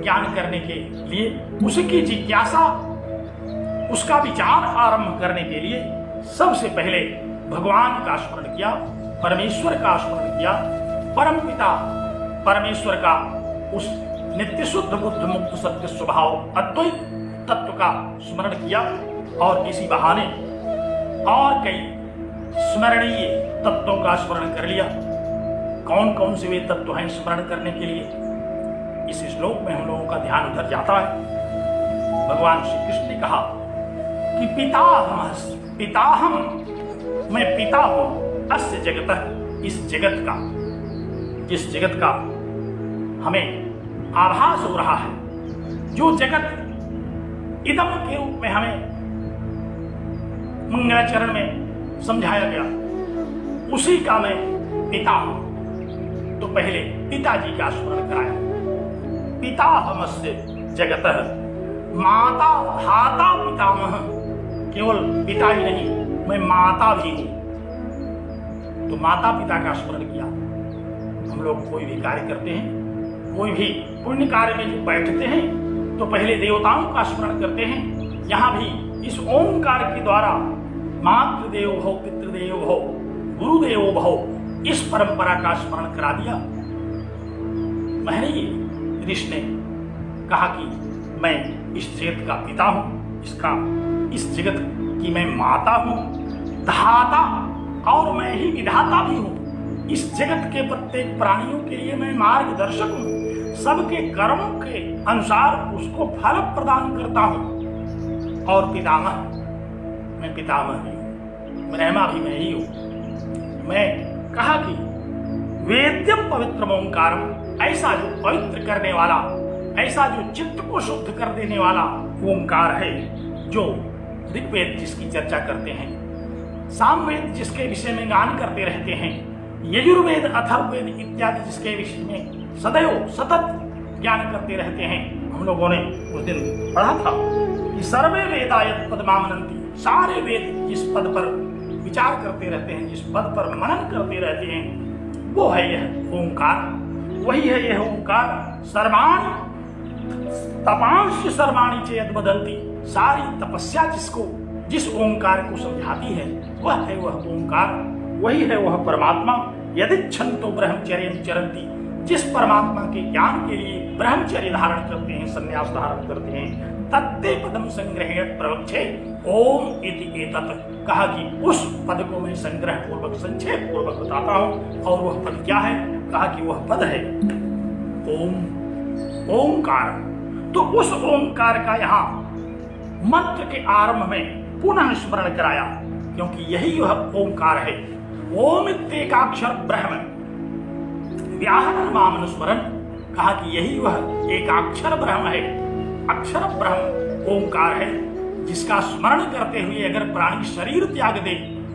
ज्ञान करने के लिए, उसकी जिज्ञासा, उसका विचार आरंभ करने के लिए सबसे पहले भगवान का स्मरण किया, परमेश्वर का स्मरण किया। परम पिता परमेश्वर का उस नित्य शुद्ध बुद्ध मुक्त सत्य स्वभाव अद्वैत तत्व का स्मरण किया, और इसी बहाने और कई स्मरणीय तत्वों का स्मरण कर लिया। कौन कौन से वे तत्व हैं स्मरण करने के लिए, इस श्लोक में हम लोगों का ध्यान उधर जाता है। भगवान श्री कृष्ण ने कहा कि पिताहम, मैं पिता हूं, अस्य जगत, इस जगत का, जिस जगत का हमें आभास हो रहा है, जो जगत इदम के रूप में हमें मंगलाचरण में समझाया गया, उसी का मैं पिता हूं। तो पहले पिताजी का स्मरण कराया। पिता हमस्य जगतः, माता धाता पितामह, केवल पिता ही नहीं, मैं माता भी हूं। तो माता पिता का स्मरण किया। हम लोग कोई भी कार्य करते हैं, कोई भी पुण्य कार्य में जो बैठते हैं, तो पहले देवताओं का स्मरण करते हैं। यहां भी इस ओंकार के द्वारा मातृदेव भव, पितृदेव भव, गुरुदेव भव, इस परंपरा का स्मरण करा दिया। महर्षि ऋषि ने कहा कि मैं इस जगत का पिता हूं, इस जगत की मैं माता हूं, धाता, और मैं ही विधाता भी हूं। इस जगत के प्रत्येक प्राणियों के लिए मैं मार्गदर्शक हूं, सबके कर्मों के अनुसार उसको फल प्रदान करता हूं। और पितामह, मैं पितामह भी हूं, ब्रह्मा भी मैं ही हूं। मैं कहा कि वेद्यम पवित्रम ओंकारम, ऐसा जो पवित्र करने वाला, ऐसा जो चित्त को शुद्ध कर देने वाला ओंकार है, जो ऋग्वेद जिसकी चर्चा करते हैं, सामवेद जिसके विषय में गान करते रहते हैं, यजुर्वेद अथर्ववेद इत्यादि जिसके विषय में सदैव सतत ज्ञान करते रहते हैं। हम लोगों ने उस दिन पढ़ा था कि सर्वे वेदायत पदमामनंती, सारे वेद जिस पद पर विचार करते रहते हैं, जिस पद पर मनन करते रहते हैं, वो है यह ओंकार। वही है यह ओंकार। सर्वाणि तपांश सर्वाणि चेद बदलती, सारी तपस्या जिस ओंकार को समझाती है, वह है वह ओंकार। वही है वह परमात्मा। यदिच्छन्तो ब्रह्मचर्य चरन्ति, जिस परमात्मा के ज्ञान के लिए ब्रह्मचर्य धारण करते हैं, संन्यास धारण करते हैं, तत्ते पदम संग्रहेण प्रवक्षे ओम इति एतत्, कहा कि उस पद को मैं संग्रह पूर्वक, संक्षेप पूर्वक बताता हूं। और वह पद क्या है? कहा कि वह पद है ओम, ओंकार। तो उस ओंकार का यहां मंत्र के आरंभ में पुनः स्मरण कराया, क्योंकि यही वह ओंकार है। ओम इत्येकाक्षर ब्रह्म व्याहरण मामनुस्मरण, कहा कि यही वह एकाक्षर ब्रह्म है, अक्षर ब्रह्म ओंकार है, जिसका स्मरण करते हुए अगर प्राणी शरीर त्याग दे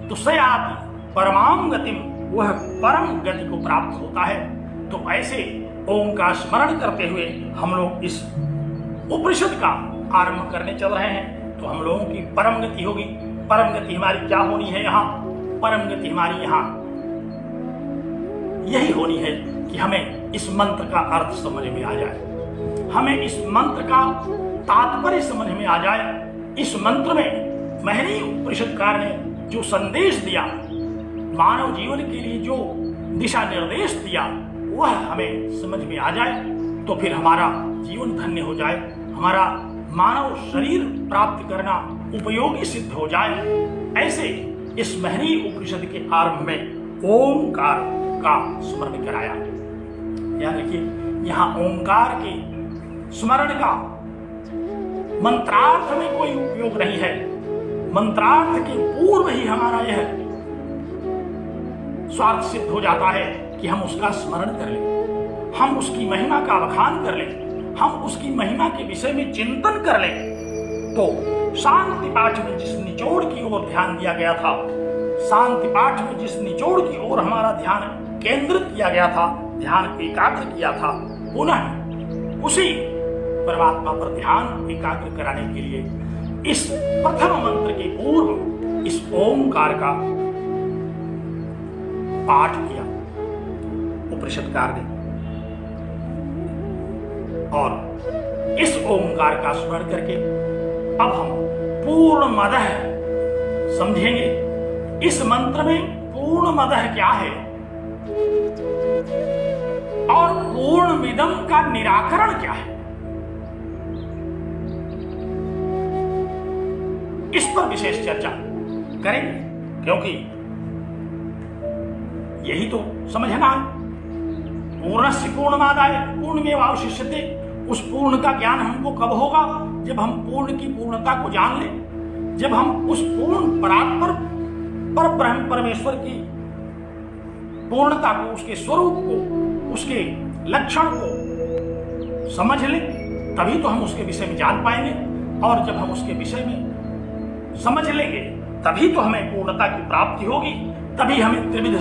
तो सयाति परमाम गतिम, वह परम गति को प्राप्त होता है। तो ऐसे ओम का स्मरण करते हुए हम लोग इस उपनिषद का आरंभ करने चल रहे हैं। तो हम लोगों की परम गति होगी। परम गति हमारी क्या होनी है? यहाँ परम गति हमारी यहाँ यही होनी है कि हमें इस मंत्र का अर्थ समझ में आ जाए, हमें इस मंत्र का तात्पर्य समझ में आ जाए। इस मंत्र में महर्षि उपनिषदकार ने जो संदेश दिया, मानव जीवन के लिए जो दिशा निर्देश दिया, वह हमें समझ में आ जाए, तो फिर हमारा जीवन धन्य हो जाए, हमारा मानव शरीर प्राप्त करना उपयोगी सिद्ध हो जाए। ऐसे इस महर्षि उपनिषद के आरंभ में ओंकार का स्मरण कराया। याद रखिए, यहाँ ओंकार के स्मरण का मंत्रार्थ में कोई उपयोग नहीं है। मंत्रार्थ के पूर्व ही हमारा यह स्वार्थ सिद्ध हो जाता है कि हम उसका स्मरण कर लें, हम उसकी महिमा का बखान कर लें, हम उसकी महिमा के विषय में चिंतन कर लें। तो शांति पाठ में जिस निचोड़ की ओर ध्यान दिया गया था, शांति पाठ में जिस निचोड़ की ओर हमारा ध्यान केंद्रित किया गया था, ध्यान एकाग्र किया था, पुनः उसी परमात्मा पर ध्यान एकाग्र कराने के लिए इस प्रथम मंत्र के पूर्व इस ओंकार का पाठ किया उपनिषदकार ने। और इस ओंकार का स्मरण करके अब हम पूर्ण मदह समझेंगे। इस मंत्र में पूर्ण मदह क्या है और पूर्ण मिदम का निराकरण क्या है, इस पर विशेष चर्चा करेंगे। क्योंकि यही तो समझना है। पूर्णस्य पूर्णमादाय पूर्णमेवावशिष्यते, उस पूर्ण का ज्ञान हमको कब होगा? जब हम पूर्ण की पूर्णता को जान लें, जब हम उस पूर्ण परात्पर पर ब्रह्म परमेश्वर की पूर्णता को, उसके स्वरूप को, उसके लक्षण को समझ लें, तभी तो हम उसके विषय में जान पाएंगे। और जब हम उसके विषय में समझ लेंगे तभी तो हमें पूर्णता की प्राप्ति होगी, तभी हमें त्रिविध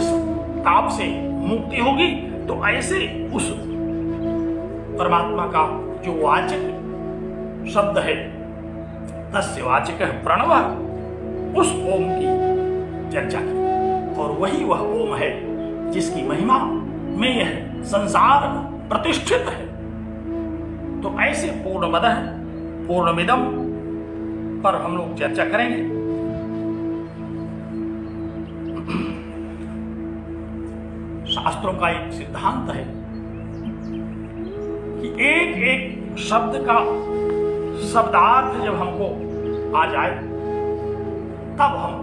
ताप से मुक्ति होगी। तो ऐसे उस परमात्मा का जो वाचक शब्द है, तस्य वाचक प्रणव, उस ओम की चर्चा की। और वही वह ओम है जिसकी महिमा में यह संसार प्रतिष्ठित है। तो ऐसे पूर्णमदः पूर्णमिदम पर हम लोग चर्चा करेंगे। शास्त्रों का एक सिद्धांत है कि एक एक शब्द का शब्दार्थ जब हमको आ जाए तब हम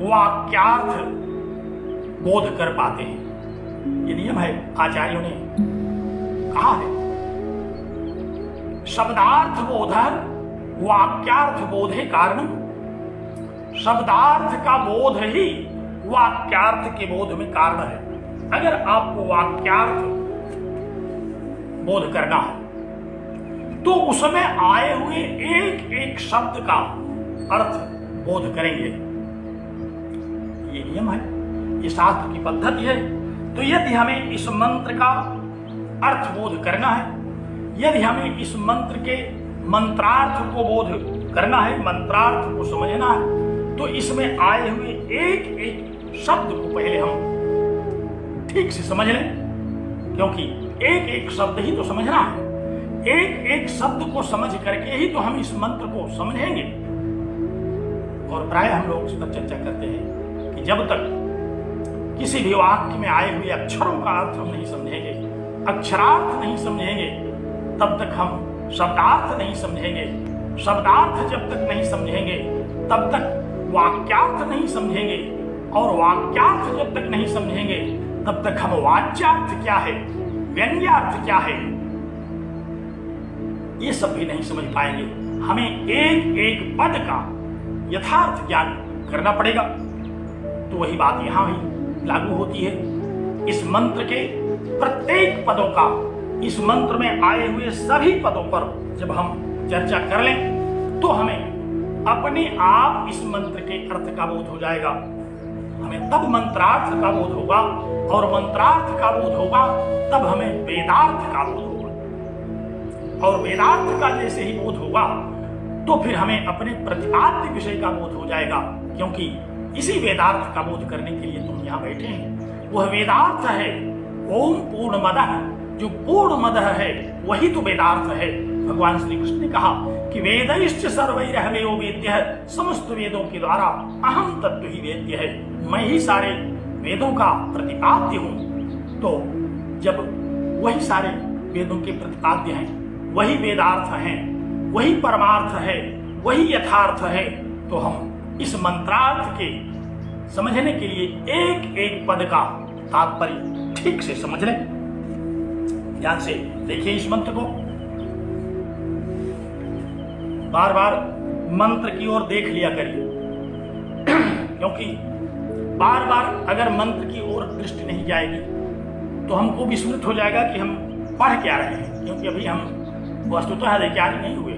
वाक्यार्थ बोध कर पाते हैं। ये नियम है, आचार्यों ने कहा है। शब्दार्थ बोध वाक्यार्थ बोधे कारणम, शब्दार्थ का बोध ही वाक्यार्थ के बोध में कारण है। अगर आपको वाक्यार्थ बोध करना है तो उसमें आए हुए एक एक शब्द का अर्थ बोध करेंगे। ये नियम है, ये शास्त्र की पद्धति है। तो यदि हमें इस मंत्र का अर्थ बोध करना है, यदि हमें इस मंत्र के मंत्रार्थ को बोध करना है, मंत्रार्थ को समझना है, तो इसमें आए हुए एक एक शब्द को पहले हम ठीक से समझ लें, क्योंकि एक एक शब्द ही तो समझना है। एक एक शब्द को समझ करके ही तो हम इस मंत्र को समझेंगे। और प्राय हम लोग इस पर चर्चा करते हैं कि जब तक किसी भी वाक्य में आए हुए अक्षरों का अर्थ हम नहीं समझेंगे, अक्षरार्थ नहीं समझेंगे, तब तक हम शब्दार्थ नहीं समझेंगे। शब्दार्थ जब तक नहीं समझेंगे तब तक वाक्यार्थ नहीं समझेंगे, और वाक्यार्थ जब तक नहीं समझेंगे तब तक हम वाच्यार्थ क्या है, व्यंग्यार्थ क्या है, ये सब भी नहीं समझ पाएंगे। हमें एक एक पद का यथार्थ ज्ञान करना पड़ेगा। तो वही बात यहां भी लागू होती है। इस मंत्र के प्रत्येक पदों का, इस मंत्र में आए हुए सभी पदों पर जब हम चर्चा कर लें तो हमें अपने आप इस मंत्र के अर्थ का बोध हो जाएगा। हमें तब मंत्रार्थ का बोध होगा, और मंत्रार्थ का बोध होगा तब हमें वेदार्थ का बोध होगा, और वेदार्थ का जैसे ही बोध होगा तो फिर हमें अपने प्रतिपाद्य विषय का बोध हो जाएगा। क्योंकि इसी वेदार्थ का बोध करने के लिए तुम यहाँ बैठे हैं। वह वेदार्थ है ओम पूर्णमदः, जो पूर्णमदः है वही तो वेदार्थ है। भगवान श्री कृष्ण ने कहा कि वेदैश्च सर्वैरहमेव वेद्यः, समस्त वेदों के द्वारा अहम तत्व ही वेद्य है, मैं ही सारे वेदों का प्रतिपाद्य हूं। तो जब वही सारे वेदों के प्रतिपाद्य हैं, वही वेदार्थ हैं, वही परमार्थ है, वही यथार्थ है, तो हम इस मंत्रार्थ के समझने के लिए एक एक पद का तात्पर्य ठीक से समझ लें। ध्यान से देखिए इस मंत्र को, बार बार मंत्र की ओर देख लिया करिए, क्योंकि बार बार अगर मंत्र की ओर दृष्टि नहीं जाएगी तो हमको विस्मृत हो जाएगा कि हम पढ़ क्या रहे हैं। क्योंकि अभी हम वस्तुतः अधिकारी नहीं हुए,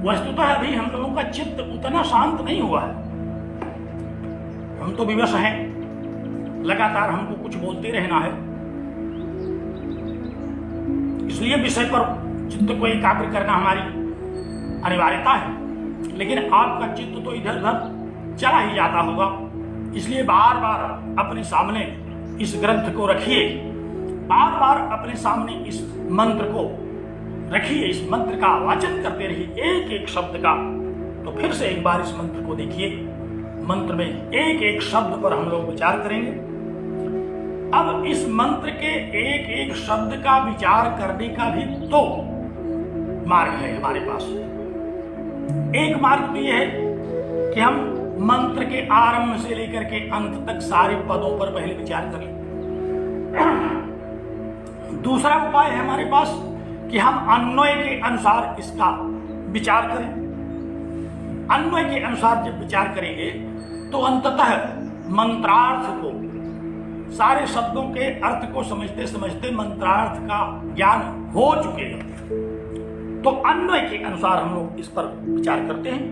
वस्तुतः अभी हम लोगों का चित्त उतना शांत नहीं हुआ है। हम तो विवश हैं, लगातार हमको कुछ बोलते रहना है, इसलिए विषय पर चित्त को एकाग्र करना हमारी अनिवार्यता है। लेकिन आपका चित्त तो इधर उधर चला ही जाता होगा, इसलिए बार बार अपने सामने इस ग्रंथ को रखिए, बार बार अपने सामने इस मंत्र को रखिए, इस मंत्र का वाचन करते रहिए एक एक शब्द का। तो फिर से एक बार इस मंत्र को देखिए। मंत्र में एक एक शब्द पर हम लोग विचार करेंगे। अब इस मंत्र के एक एक शब्द का विचार करने का भी दो मार्ग है हमारे पास। एक मार्ग तो यह है कि हम मंत्र के आरंभ से लेकर के अंत तक सारे पदों पर पहले विचार करें। दूसरा उपाय है हमारे पास कि हम अन्वय के अनुसार इसका विचार करें। अन्वय के अनुसार जब विचार करेंगे तो अंततः मंत्रार्थ को, सारे शब्दों के अर्थ को समझते समझते मंत्रार्थ का ज्ञान हो चुकेगा। तो अन्वय के अनुसार हम लोग इस पर विचार करते हैं।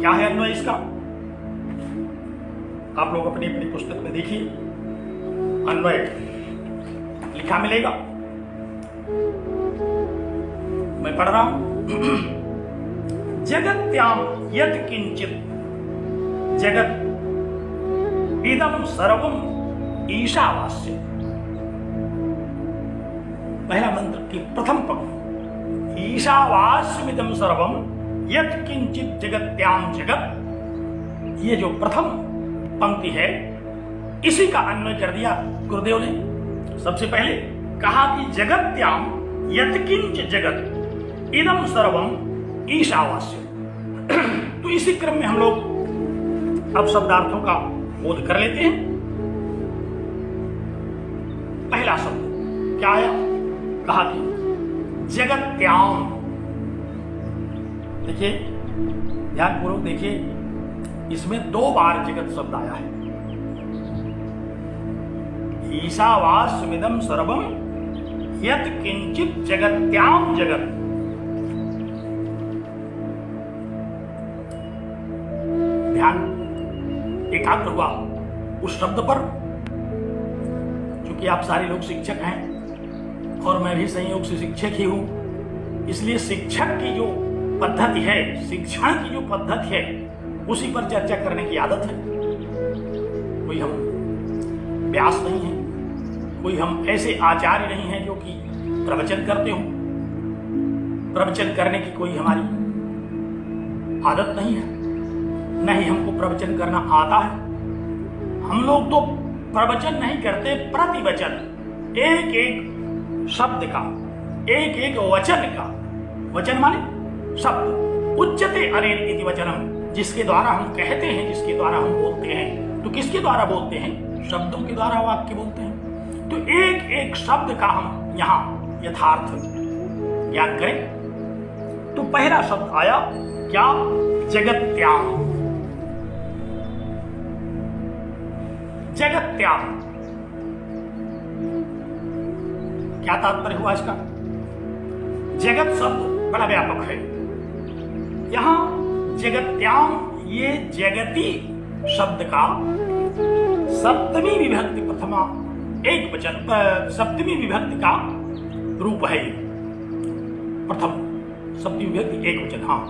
क्या है अन्वय इसका? आप लोग अपनी अपनी पुस्तक में देखिए, अन्वय लिखा मिलेगा, मैं पढ़ रहा हूं। जगत्याम यत् किंचित जगत इदं सर्वम ईशावास्य। पहला मंत्र की प्रथम पंक्ति, ईशावास्यमिदं सर्वम यत् किंचित जगत्याम जगत। ये जो प्रथम पंक्ति है इसी का अन्वय कर दिया गुरुदेव ने। सबसे पहले कहा कि जगत्याम यत् किंचित जगत इदं सर्वम ईशावास्य। तो इसी क्रम में हम लोग अब शब्दार्थों का बोध कर लेते हैं। पहला शब्द क्या आया? कहा कि जगत्याम। देखिए, ध्यानपूर्वक देखिए, इसमें 2 बार जगत शब्द आया है। ईशावास्यमिदं सर्वम यत् किंचित जगत्याम जगत। ध्यान एकाग्र हुआ उस शब्द पर। क्योंकि आप सारे लोग शिक्षक हैं और मैं भी संयोग से शिक्षक ही हूं, इसलिए शिक्षक की जो पद्धति है, शिक्षण की जो पद्धति है, उसी पर चर्चा करने की आदत है। कोई हम व्यास नहीं है, कोई हम ऐसे आचार्य नहीं है जो कि प्रवचन करते हो। प्रवचन करने की कोई हमारी आदत नहीं है, न ही हमको प्रवचन करना आता है। हम लोग तो प्रवचन नहीं करते, प्रतिवचन, एक एक शब्द का, एक एक वचन का, वचन माने शब्द, उच्चते अनेन इति वचनम, जिसके द्वारा हम कहते हैं, जिसके द्वारा हम बोलते हैं। तो किसके द्वारा बोलते हैं? शब्दों के द्वारा वाक्य बोलते हैं। तो एक एक शब्द का हम यहां यथार्थ ज्ञान करें। तो पहला शब्द आया क्या? जगत्याम। जगत्याम क्या तात्पर्य हुआ इसका? जगत शब्द बड़ा व्यापक है। यहां जगत्याम, ये जगती शब्द का सप्तमी विभक्ति प्रथमा एक वचन, सप्तमी विभक्ति का रूप है। प्रथम सप्तमी विभक्ति एक वचन। हाँ,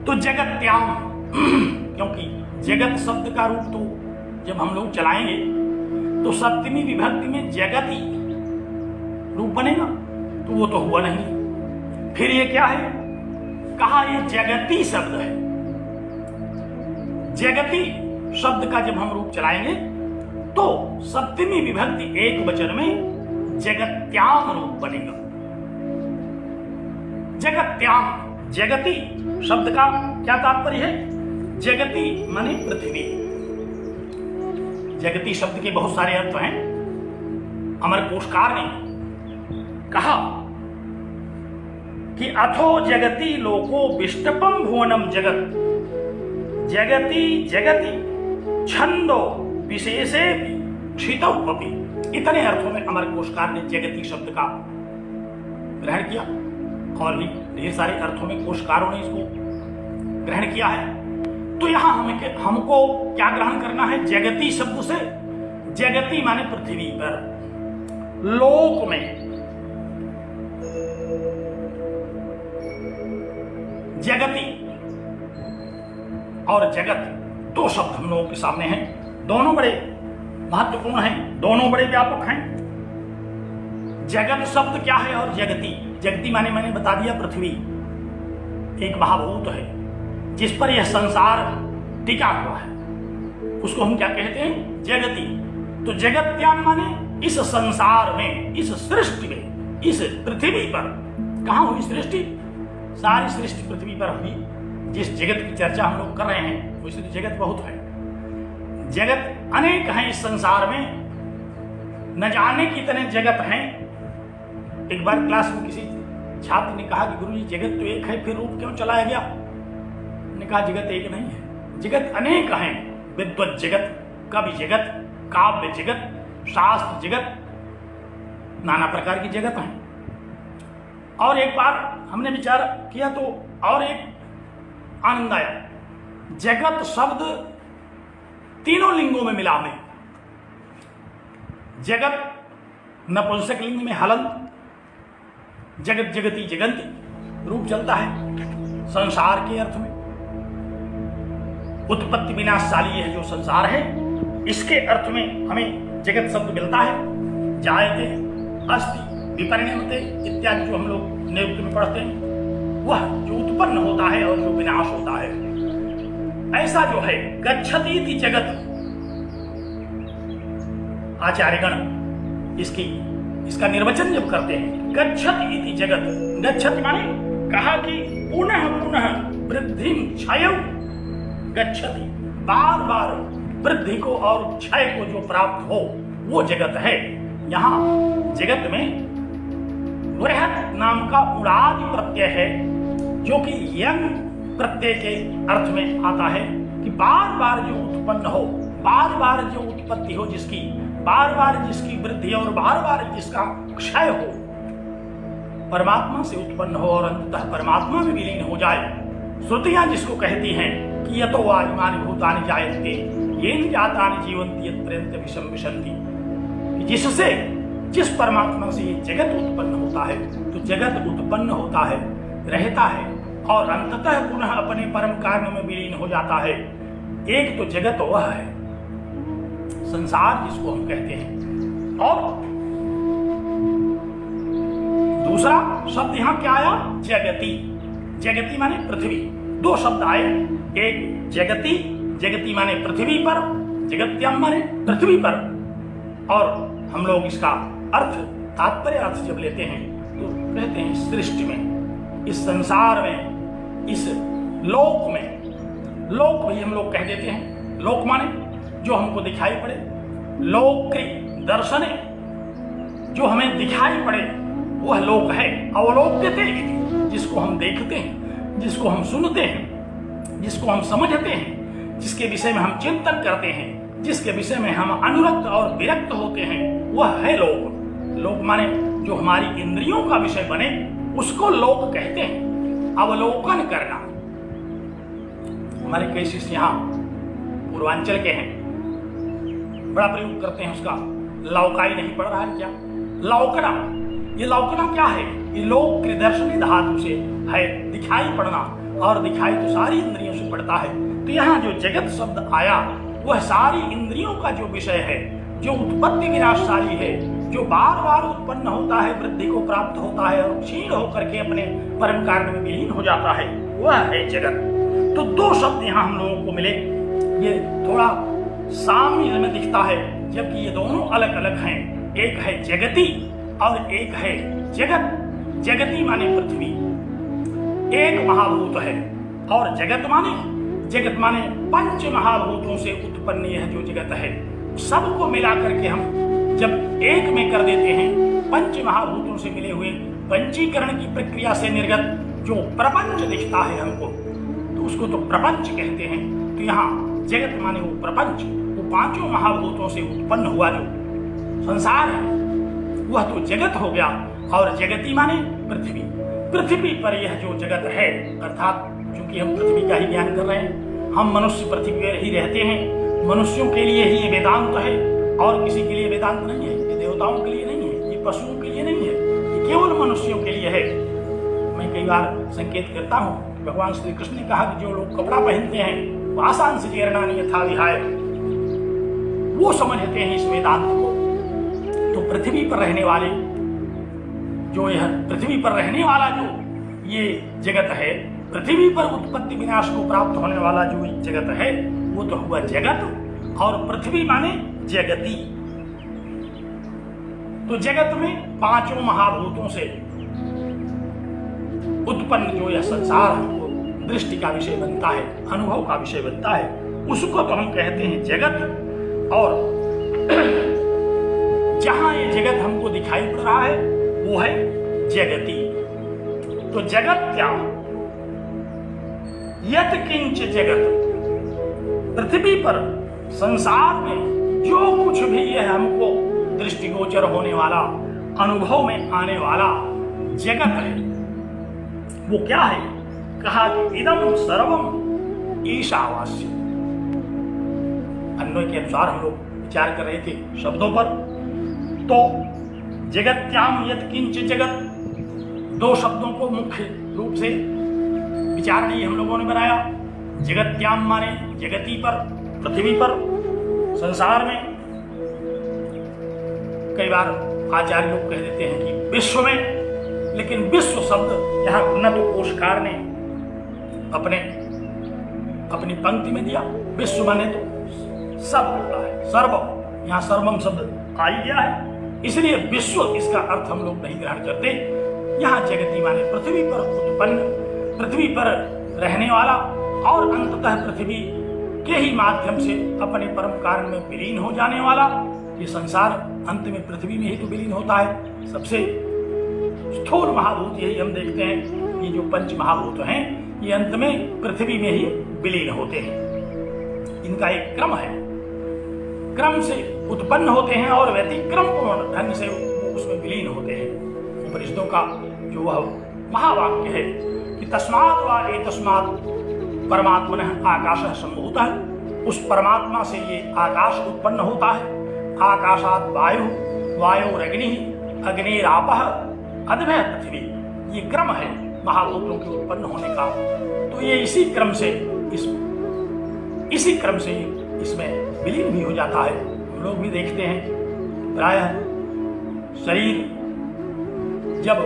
तो जगत्याम, क्योंकि जगत शब्द का रूप तो जब हम लोग चलाएंगे तो सप्तमी विभक्ति में जगती रूप बनेगा, तो वो तो हुआ नहीं। फिर ये क्या है? कहा ये जगती शब्द है। जगती शब्द का जब हम रूप चलाएंगे तो सप्तमी विभक्ति एक वचन में जगत्याम रूप बनेगा। जगत्याम, जगती शब्द का क्या तात्पर्य है? जगती माने पृथ्वी। जगती शब्द के बहुत सारे अर्थ हैं। अमरकोशकार ने कहा कि अथो जगति लोको विष्टपम भुवनम जगत जगति जगति छंदो विशेषे क्षितौपि। इतने अर्थों में अमरकोशकार ने जगती शब्द का ग्रहण किया और भी ढेर सारे अर्थों में कोशकारों ने इसको ग्रहण किया है। तो यहां हमको क्या ग्रहण करना है? जगती शब्द से, जगती माने पृथ्वी पर, लोक में, जगती और जगत दो शब्द हम लोगों के सामने हैं। दोनों बड़े महत्वपूर्ण हैं, दोनों बड़े व्यापक हैं। जगत शब्द क्या है और जगती? जगती माने मैंने बता दिया पृथ्वी एक महाभूत है जिस पर यह संसार टिका हुआ है, उसको हम क्या कहते हैं? जगती। तो जगत्याम माने इस संसार में, इस सृष्टि में, इस पृथ्वी पर। कहां हुई सृष्टि? सारी सृष्टि पृथ्वी पर हुई। जिस जगत की चर्चा हम लोग कर रहे हैं वैसे तो जगत बहुत है। जगत अनेक हैं इस संसार में, न जाने कितने जगत हैं। एक बार क्लास में किसी छात्र ने कहा कि गुरुजी जगत तो एक है, फिर रूप क्यों चलाया गया? ने कहा जगत एक नहीं है, जगत अनेक हैं। विद्वत जगत, कवि जगत, काव्य जगत, शास्त्र जगत, नाना प्रकार की जगत हैं। और एक बार हमने विचार किया तो और एक आनंद आया। जगत शब्द तीनों लिंगों में मिला हमें। जगत नपुंसक लिंग में हलंत, जगत जगती जगंती रूप चलता है संसार के अर्थ में। उत्पत्ति विनाशशाली है जो संसार है, इसके अर्थ में हमें जगत शब्द मिलता है। जायते, अस्ति, विपरिणमते इत्यादि जो हम लोग निरुक्त में पढ़ते हैं, वह जो उत्पन्न होता है और जो विनाश होता है। ऐसा जो है गच्छति इति जगत, आचार्यगण इसका निर्वचन जब करते हैं, गच्छति इति जगत, गच्छति माने कहा कि पुनः पुनः वृद्धि क्षय गच्छति, बार बार वृद्धि को और क्षय को जो प्राप्त हो वो जगत है। यहाँ जगत में बृहत नाम का उड़ादि प्रत्यय है, जो कि यंग प्रत्यय के अर्थ में आता है कि बार बार जो उत्पन्न हो, बार बार जो उत्पत्ति हो जिसकी, बार बार जिसकी वृद्धि और बार बार जिसका क्षय हो, परमात्मा से उत्पन्न हो और अंततः परमात्मा में विलीन हो जाए। श्रुतियां जिसको कहती हैं कि यतो वा इमानि भूतानि जायन्ते येन जातानि जीवन्ति यत्रयन्त विषम विशन्ति, जिससे जिस परमात्मा से ये जगत उत्पन्न होता है, तो जगत उत्पन्न होता है, रहता है और अंततः पुनः अपने परम कारण में विलीन हो जाता है। एक तो जगत वह है संसार जिसको हम कहते हैं, और दूसरा शब्द यहां क्या आया? जगती। जगती माने पृथ्वी। दो शब्द आए, एक जगती, जगती माने पृथ्वी पर, जगत्याम माने पृथ्वी पर। और हम लोग इसका अर्थ, तात्पर्य अर्थ जब लेते हैं तो कहते हैं सृष्टि में, इस संसार में, इस लोक में। लोक भी हम लोग कह देते हैं। लोक माने जो हमको दिखाई पड़े, लोक के दर्शने, जो हमें दिखाई पड़े वह लोक है। अवलोक्यते जिसको हम देखते हैं, जिसको हम सुनते हैं, जिसको हम समझते हैं, जिसके विषय में हम चिंतन करते हैं, जिसके विषय में हम अनुरक्त और विरक्त होते हैं, वह है लोक। लोक माने जो हमारी इंद्रियों का विषय बने उसको लोक कहते हैं। अवलोकन करना। हमारे कई शिष्य यहाँ पूर्वांचल के हैं, बड़ा प्रयोग करते हैं उसका। लौकाई नहीं पड़ रहा है क्या? लौकना। ये लौकना क्या है? ये लोक के दर्शनी धातु से है, दिखाई पड़ना, और दिखाई तो सारी इंद्रियों से पड़ता है। तो यहाँ जो जगत शब्द आया वह सारी इंद्रियों का जो विषय है, जो उत्पत्ति विनाशशाली है, जो बार बार उत्पन्न होता है, वृद्धि को प्राप्त होता है और क्षीण होकर के अपने परम कारण में विलीन हो जाता है, वह है जगत। तो दो शब्द यहाँ हम लोगों को मिले। ये थोड़ा साम्य में दिखता है, जबकि ये दोनों अलग अलग हैं। एक है जगती और एक है जगत। जगती माने पृथ्वी, एक महाभूत है, और जगत माने पंच महाभूतों से उत्पन्न यह जो जगत है, सबको मिला करके हम जब एक में कर देते हैं, पंच महाभूतों से मिले हुए पंचीकरण की प्रक्रिया से निर्गत जो प्रपंच दिखता है हमको, तो उसको तो प्रपंच कहते हैं। तो यहाँ जगत माने वो प्रपंच, वो पांचों महाभूतों से उत्पन्न हुआ जो संसार है, वह तो जगत हो गया। और जगती माने पृथ्वी। पृथ्वी पर यह जो जगत है, अर्थात चूंकि हम पृथ्वी का ही ज्ञान कर रहे हैं, हम मनुष्य पृथ्वी पर ही रहते हैं, मनुष्यों के लिए ही ये वेदांत है, और किसी के लिए वेदांत नहीं है। ये देवताओं के लिए नहीं है, ये पशुओं के लिए नहीं है, ये केवल मनुष्यों के लिए है। मैं कई बार संकेत करता हूँ, भगवान श्री कृष्ण ने कहा कि जो लोग कपड़ा पहनते हैं वासान से जीर्णानि यथा विहाय, वो समझते हैं इस वेदांत को। तो पृथ्वी पर रहने वाले जो यह पृथ्वी पर रहने वाला जो ये जगत है, पृथ्वी पर उत्पत्ति विनाश को प्राप्त होने वाला जो जगत है, वो तो हुआ जगत। और पृथ्वी माने जगती। तो जगत में पांचों महाभूतों से उत्पन्न जो यह संसार हमको दृष्टि का विषय बनता है, अनुभव का विषय बनता है, उसको तो हम कहते हैं जगत। और जहां ये जगत हमको दिखाई पड़ रहा है वो है जगती। तो जगत क्या? यत किंच जगत, पृथ्वी पर संसार में जो कुछ भी है हमको दृष्टिगोचर होने वाला, अनुभव में आने वाला जगत है, वो क्या है? कहा कि इदम सर्वम ईशावास्य। अन्वय के अनुसार हम लोग विचार कर रहे थे शब्दों पर। तो जगत्याम यत किंच जगत, दो शब्दों को मुख्य रूप से विचार नहीं हम लोगों ने बनाया। जगत्याम माने जगती पर, पृथ्वी पर, संसार में। कई बार आचार्य लोग कह देते हैं कि विश्व में, लेकिन विश्व शब्द यहां न तो कोशकार ने अपनी पंक्ति में दिया, विश्व माने तो सब होता है, सर्व, यहां सर्वम शब्द आ ही गया है, इसलिए विश्व इसका अर्थ हम लोग नहीं ग्रहण करते। यहां जगती माने पृथ्वी पर उत्पन्न, पृथ्वी पर रहने वाला और अंततः पृथ्वी के ही माध्यम से अपने परम कारण में विलीन हो जाने वाला। ये संसार अंत में पृथ्वी में ही तो विलीन होता है। सबसे स्थूल महाभूत यही हम देखते हैं, ये जो पंच महाभूत हैं ये अंत में पृथ्वी में ही विलीन होते हैं। इनका एक क्रम है, क्रम से उत्पन्न होते हैं और व्यतिक्रम पूर्ण ढंग से उसमें विलीन होते हैं। उपनिषदों का जो वह महावाक्य है कि तस्मात् वा एतस्मात् परमात्मनः आकाशः सम्भूतः, उस परमात्मा से ये आकाश उत्पन्न होता है। आकाशात् वायु, वायोरग्निः, अग्निरापः, अद्भय पृथ्वी। ये क्रम है महाभूतों के उत्पन्न होने का। तो ये इसी क्रम से इसमें विलीन भी हो जाता है। हम लोग भी देखते हैं प्रायः शरीर जब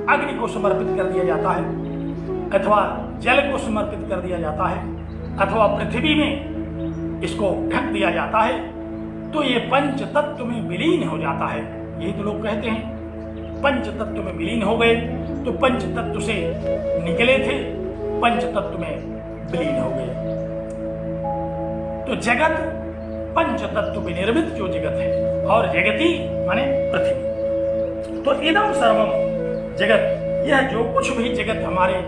अग्नि को समर्पित कर दिया जाता है, अथवा जल को समर्पित कर दिया जाता है, अथवा पृथ्वी में इसको ढक दिया जाता है, तो ये पंच तत्व में विलीन हो जाता है। यही तो लोग कहते हैं पंच तत्व में विलीन हो गए, तो पंच तत्व से निकले थे, पंच तत्व में विलीन हो गए। तो जगत पंच तत्व विनिर्मित जो जगत है, और जगती माने पृथ्वी। तो इदम सर्वम जगत, यह जो कुछ भी जगत हमारे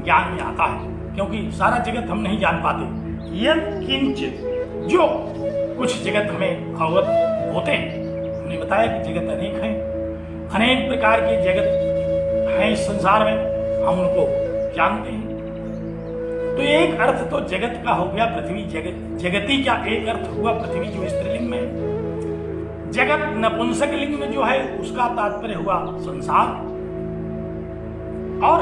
ज्ञान में आता है, क्योंकि सारा जगत हम नहीं जान पाते। यह किंच, जो कुछ जगत हमें अवगत होते हैं, हमने बताया कि जगत अनेक हैं, अनेक प्रकार के जगत हैं इस संसार में, हम उनको जानते हैं। तो एक अर्थ तो जगत का हो गया पृथ्वी, जगती का एक अर्थ हुआ पृथ्वी जो स्त्रीलिंग में। जगत नपुंसक लिंग में जो है उसका तात्पर्य हुआ संसार। और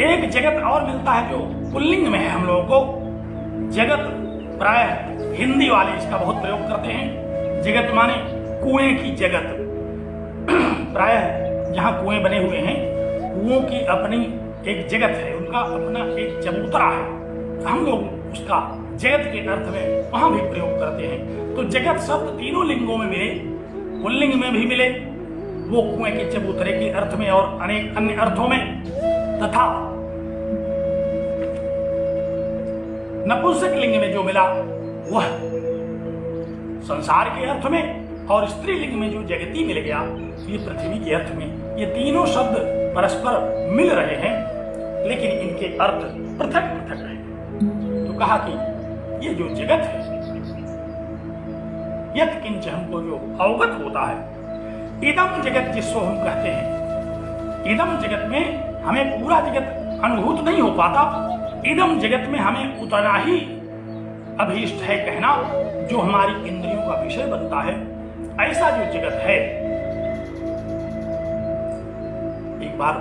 एक जगत और मिलता है जो पुल्लिंग में है हम लोगों को। जगत प्रायः हिंदी वाले इसका बहुत प्रयोग करते हैं। जगत माने कुएं की जगत। प्रायः जहां कुएं बने हुए हैं, कुओं की अपनी एक जगत है, उनका अपना एक चबूतरा है। हम लोग उसका जगत के अर्थ में वहां भी प्रयोग करते हैं। तो जगत शब्द तीनों लिंगों में मिले, पुल्लिंग में भी मिले, वो कुएं के चबूतरे के अर्थ में और अनेक अन्य अर्थों में, तथा नपुंसक लिंग में जो मिला वह संसार के अर्थ में, और स्त्रीलिंग में जो जगती मिल गया ये पृथ्वी के अर्थ में। ये तीनों शब्द परस्पर मिल रहे हैं, लेकिन इनके अर्थ पृथक पृथक हैं। तो कहा कि ये जो जगत है, यत किंच, हमको जो अवगत होता है, इदम जगत जिसको हम कहते हैं, इदम जगत में हमें पूरा जगत अनुभूत नहीं हो पाता। इदम जगत में हमें उतना ही अभीष्ट है कहना जो हमारी इंद्रियों का विषय बनता है। ऐसा जो जगत है, एक बार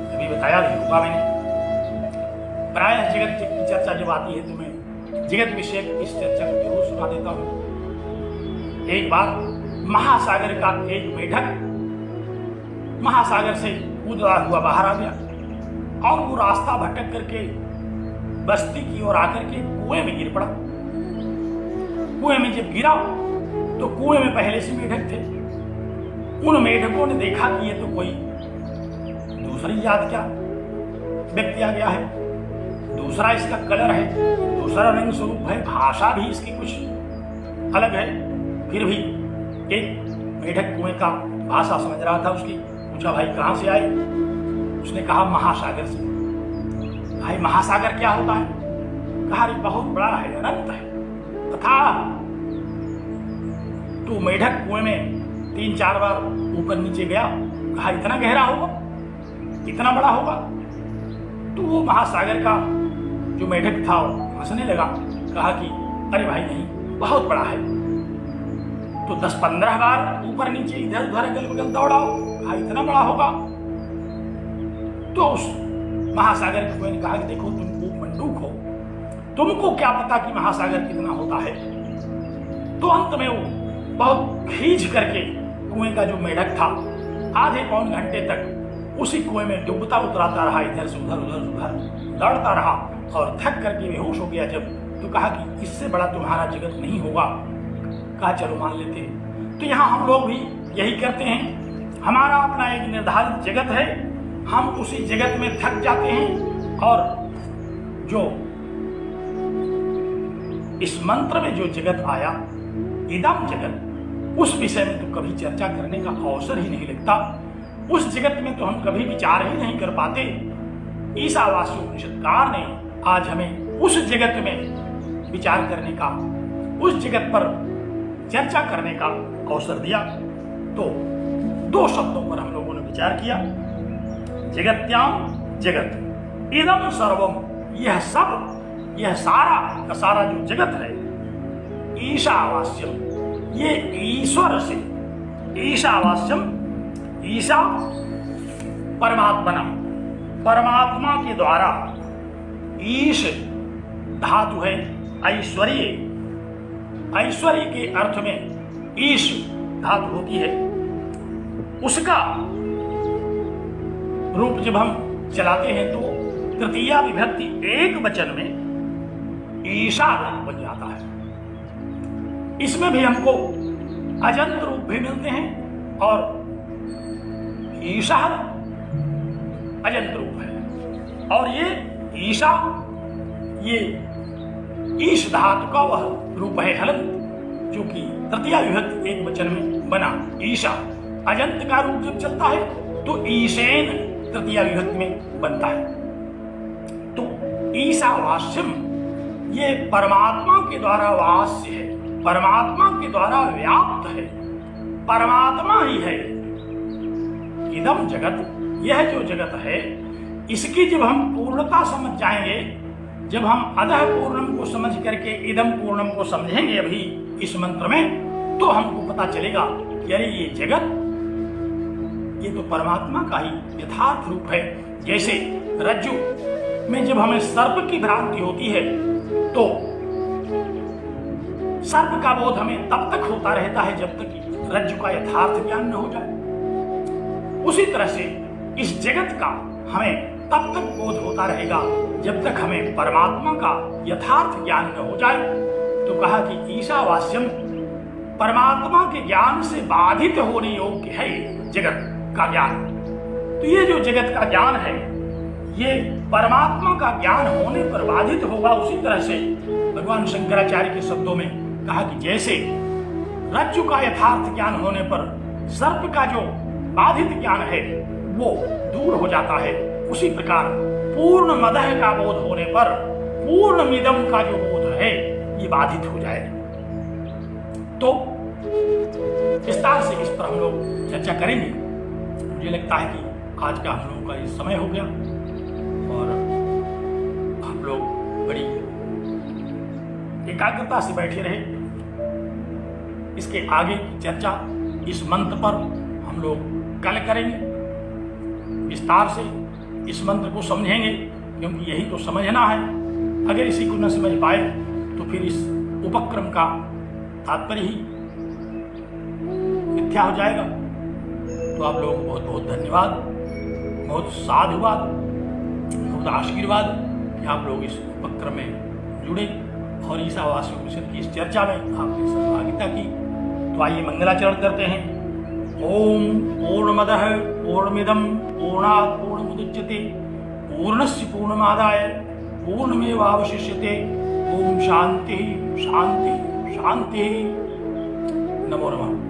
अभी बताया भी होगा मैंने, प्रायः जगत की चर्चा जब आती है तो मैं जगत विषय इस चर्चा को जरूर सुना देता हूं। एक बार महासागर का एक मेढक महासागर से कूदता हुआ बाहर आ गया और वो रास्ता भटक करके बस्ती की ओर आकर के कुएं में गिर पड़ा। कुएं में जब गिरा तो कुएं में पहले से मेढक थे। उन मेढकों ने देखा कि ये तो कोई दूसरी जात क्या, व्यक्ति आ गया है, दूसरा इसका कलर है, दूसरा रंग स्वरूप है, भाषा भी इसकी कुछ अलग है। फिर भी एक मेढक कुएं का भाषा समझ रहा था, उसकी पूछा भाई कहां से आए? उसने कहा महासागर से। भाई महासागर क्या होता है? कहा रे बहुत बड़ा है, अनंत है, तथा तू मेढक कुएं में 3-4 बार ऊपर नीचे गया, कहा इतना गहरा होगा, इतना बड़ा होगा? तो वो महासागर का जो मेढक था हंसने लगा, कहा कि अरे भाई नहीं, बहुत बड़ा है। तो 10-15 बार ऊपर नीचे इधर उधर अगल बगल दौड़ाओ, कहा इतना बड़ा होगा। तो उस महासागर के कुएं ने कहा कि देखो तुमको मंडूक हो, तुमको क्या पता कि महासागर कितना होता है। तो अंत में वो बहुत खींच करके कुएं का जो मेढक था आधे पौन घंटे तक उसी कुएं में डूबता उतराता रहा, इधर से उधर उधर उधर दौड़ता रहा और थक करके बेहोश हो गया। जब तो कहा कि इससे बड़ा तुम्हारा जगत नहीं होगा। कहा चलो मान लेते हैं। तो यहाँ हम लोग भी यही करते हैं, हमारा अपना एक निर्धारित जगत है, हम उसी जगत में थक जाते हैं और जो इस मंत्र में जो जगत आया, इदम जगत, उस विषय में तो कभी चर्चा करने का अवसर ही नहीं लगता। उस जगत में तो हम कभी विचार ही नहीं कर पाते। ईशावास्य उपनिषदकार ने आज हमें उस जगत में विचार करने का, उस जगत पर चर्चा करने का अवसर दिया। तो 2 शब्दों पर हम लोगों ने विचार किया, जगत्याम जगत, इदम सर्वम, यह सब, यह सारा का सारा जो जगत है, ईशावास्यम, ये ईश्वर से, ईशावास्यम, ईशा परमात्मा, परमात्मा के द्वारा, ईश धातु है ऐश्वर्य, ऐश्वर्य के अर्थ में ईश धातु होती है, उसका रूप जब हम चलाते हैं तो तृतीया विभक्ति एक वचन में ईशा रूप बन जाता है। इसमें भी हमको अजंत रूप भी मिलते हैं और ईशा अजंत रूप है। और ये ईशा, ये ईश धातु का वह रूप है हलंत, जो कि तृतीया विभक्ति एक वचन में बना ईशा। अजंत का रूप जब चलता है तो ईशेन तृतीया विभक्ति में बनता है। तो ईशावास्यम, ये परमात्मा के द्वारा वास्य है, परमात्मा के द्वारा व्याप्त है, परमात्मा ही है। इदम जगत, यह जो जगत है, इसकी जब हम पूर्णता समझ जाएंगे, जब हम अधः पूर्णम को समझ करके इदम पूर्णम को समझेंगे अभी इस मंत्र में, तो हमको पता चलेगा कि अरे ये जगत, ये तो परमात्मा का ही यथार्थ रूप है। जैसे रज्जु में जब हमें सर्प की भ्रांति होती है तो सर्प का बोध हमें तब तक होता रहता है जब तक रज्जु का यथार्थ ज्ञान न हो जाए। उसी तरह से इस जगत का हमें तब तक बोध होता रहेगा जब तक हमें परमात्मा का यथार्थ ज्ञान न हो जाए। तो कहा कि ईशावास्यम, परमात्मा के ज्ञान से बाधित होने योग्य है जगत का ज्ञान। तो ये जो जगत का ज्ञान है, ये परमात्मा का ज्ञान होने पर बाधित होगा। उसी तरह से भगवान शंकराचार्य के शब्दों में कहा कि जैसे रज्जु का यथार्थ ज्ञान होने पर सर्प का जो बाधित ज्ञान है वो दूर हो जाता है, उसी प्रकार पूर्ण मदह का बोध होने पर पूर्ण मिदम का जो बोध है ये बाधित हो जाएगा। तो विस्तार से इस पर हम लोग चर्चा करेंगे। मुझे लगता है कि आज का हम लोगों का ये समय हो गया और हम लोग बड़ी एकाग्रता से बैठे रहे। इसके आगे की चर्चा इस मंत्र पर हम लोग कल करेंगे, विस्तार से इस मंत्र को समझेंगे, क्योंकि यही तो समझना है। अगर इसी को न समझ पाए तो फिर इस उपक्रम का तात्पर्य ही मिथ्या हो जाएगा। तो आप लोगों को बहुत बहुत धन्यवाद, बहुत साधुवाद, बहुत आशीर्वाद कि आप लोग इस उपक्रम में जुड़े और ईशावास्य उपनिषद की इस चर्चा में आपने सहभागिता की। तो आइए मंगलाचरण करते हैं। ओम पूर्णमदः पूर्णमिदं पूर्णात् पूर्णमुदच्यते पूर्णस्य पूर्णमादाय पूर्णमेवावशिष्यते। ओम शांति शांति शांति। नमो नमः।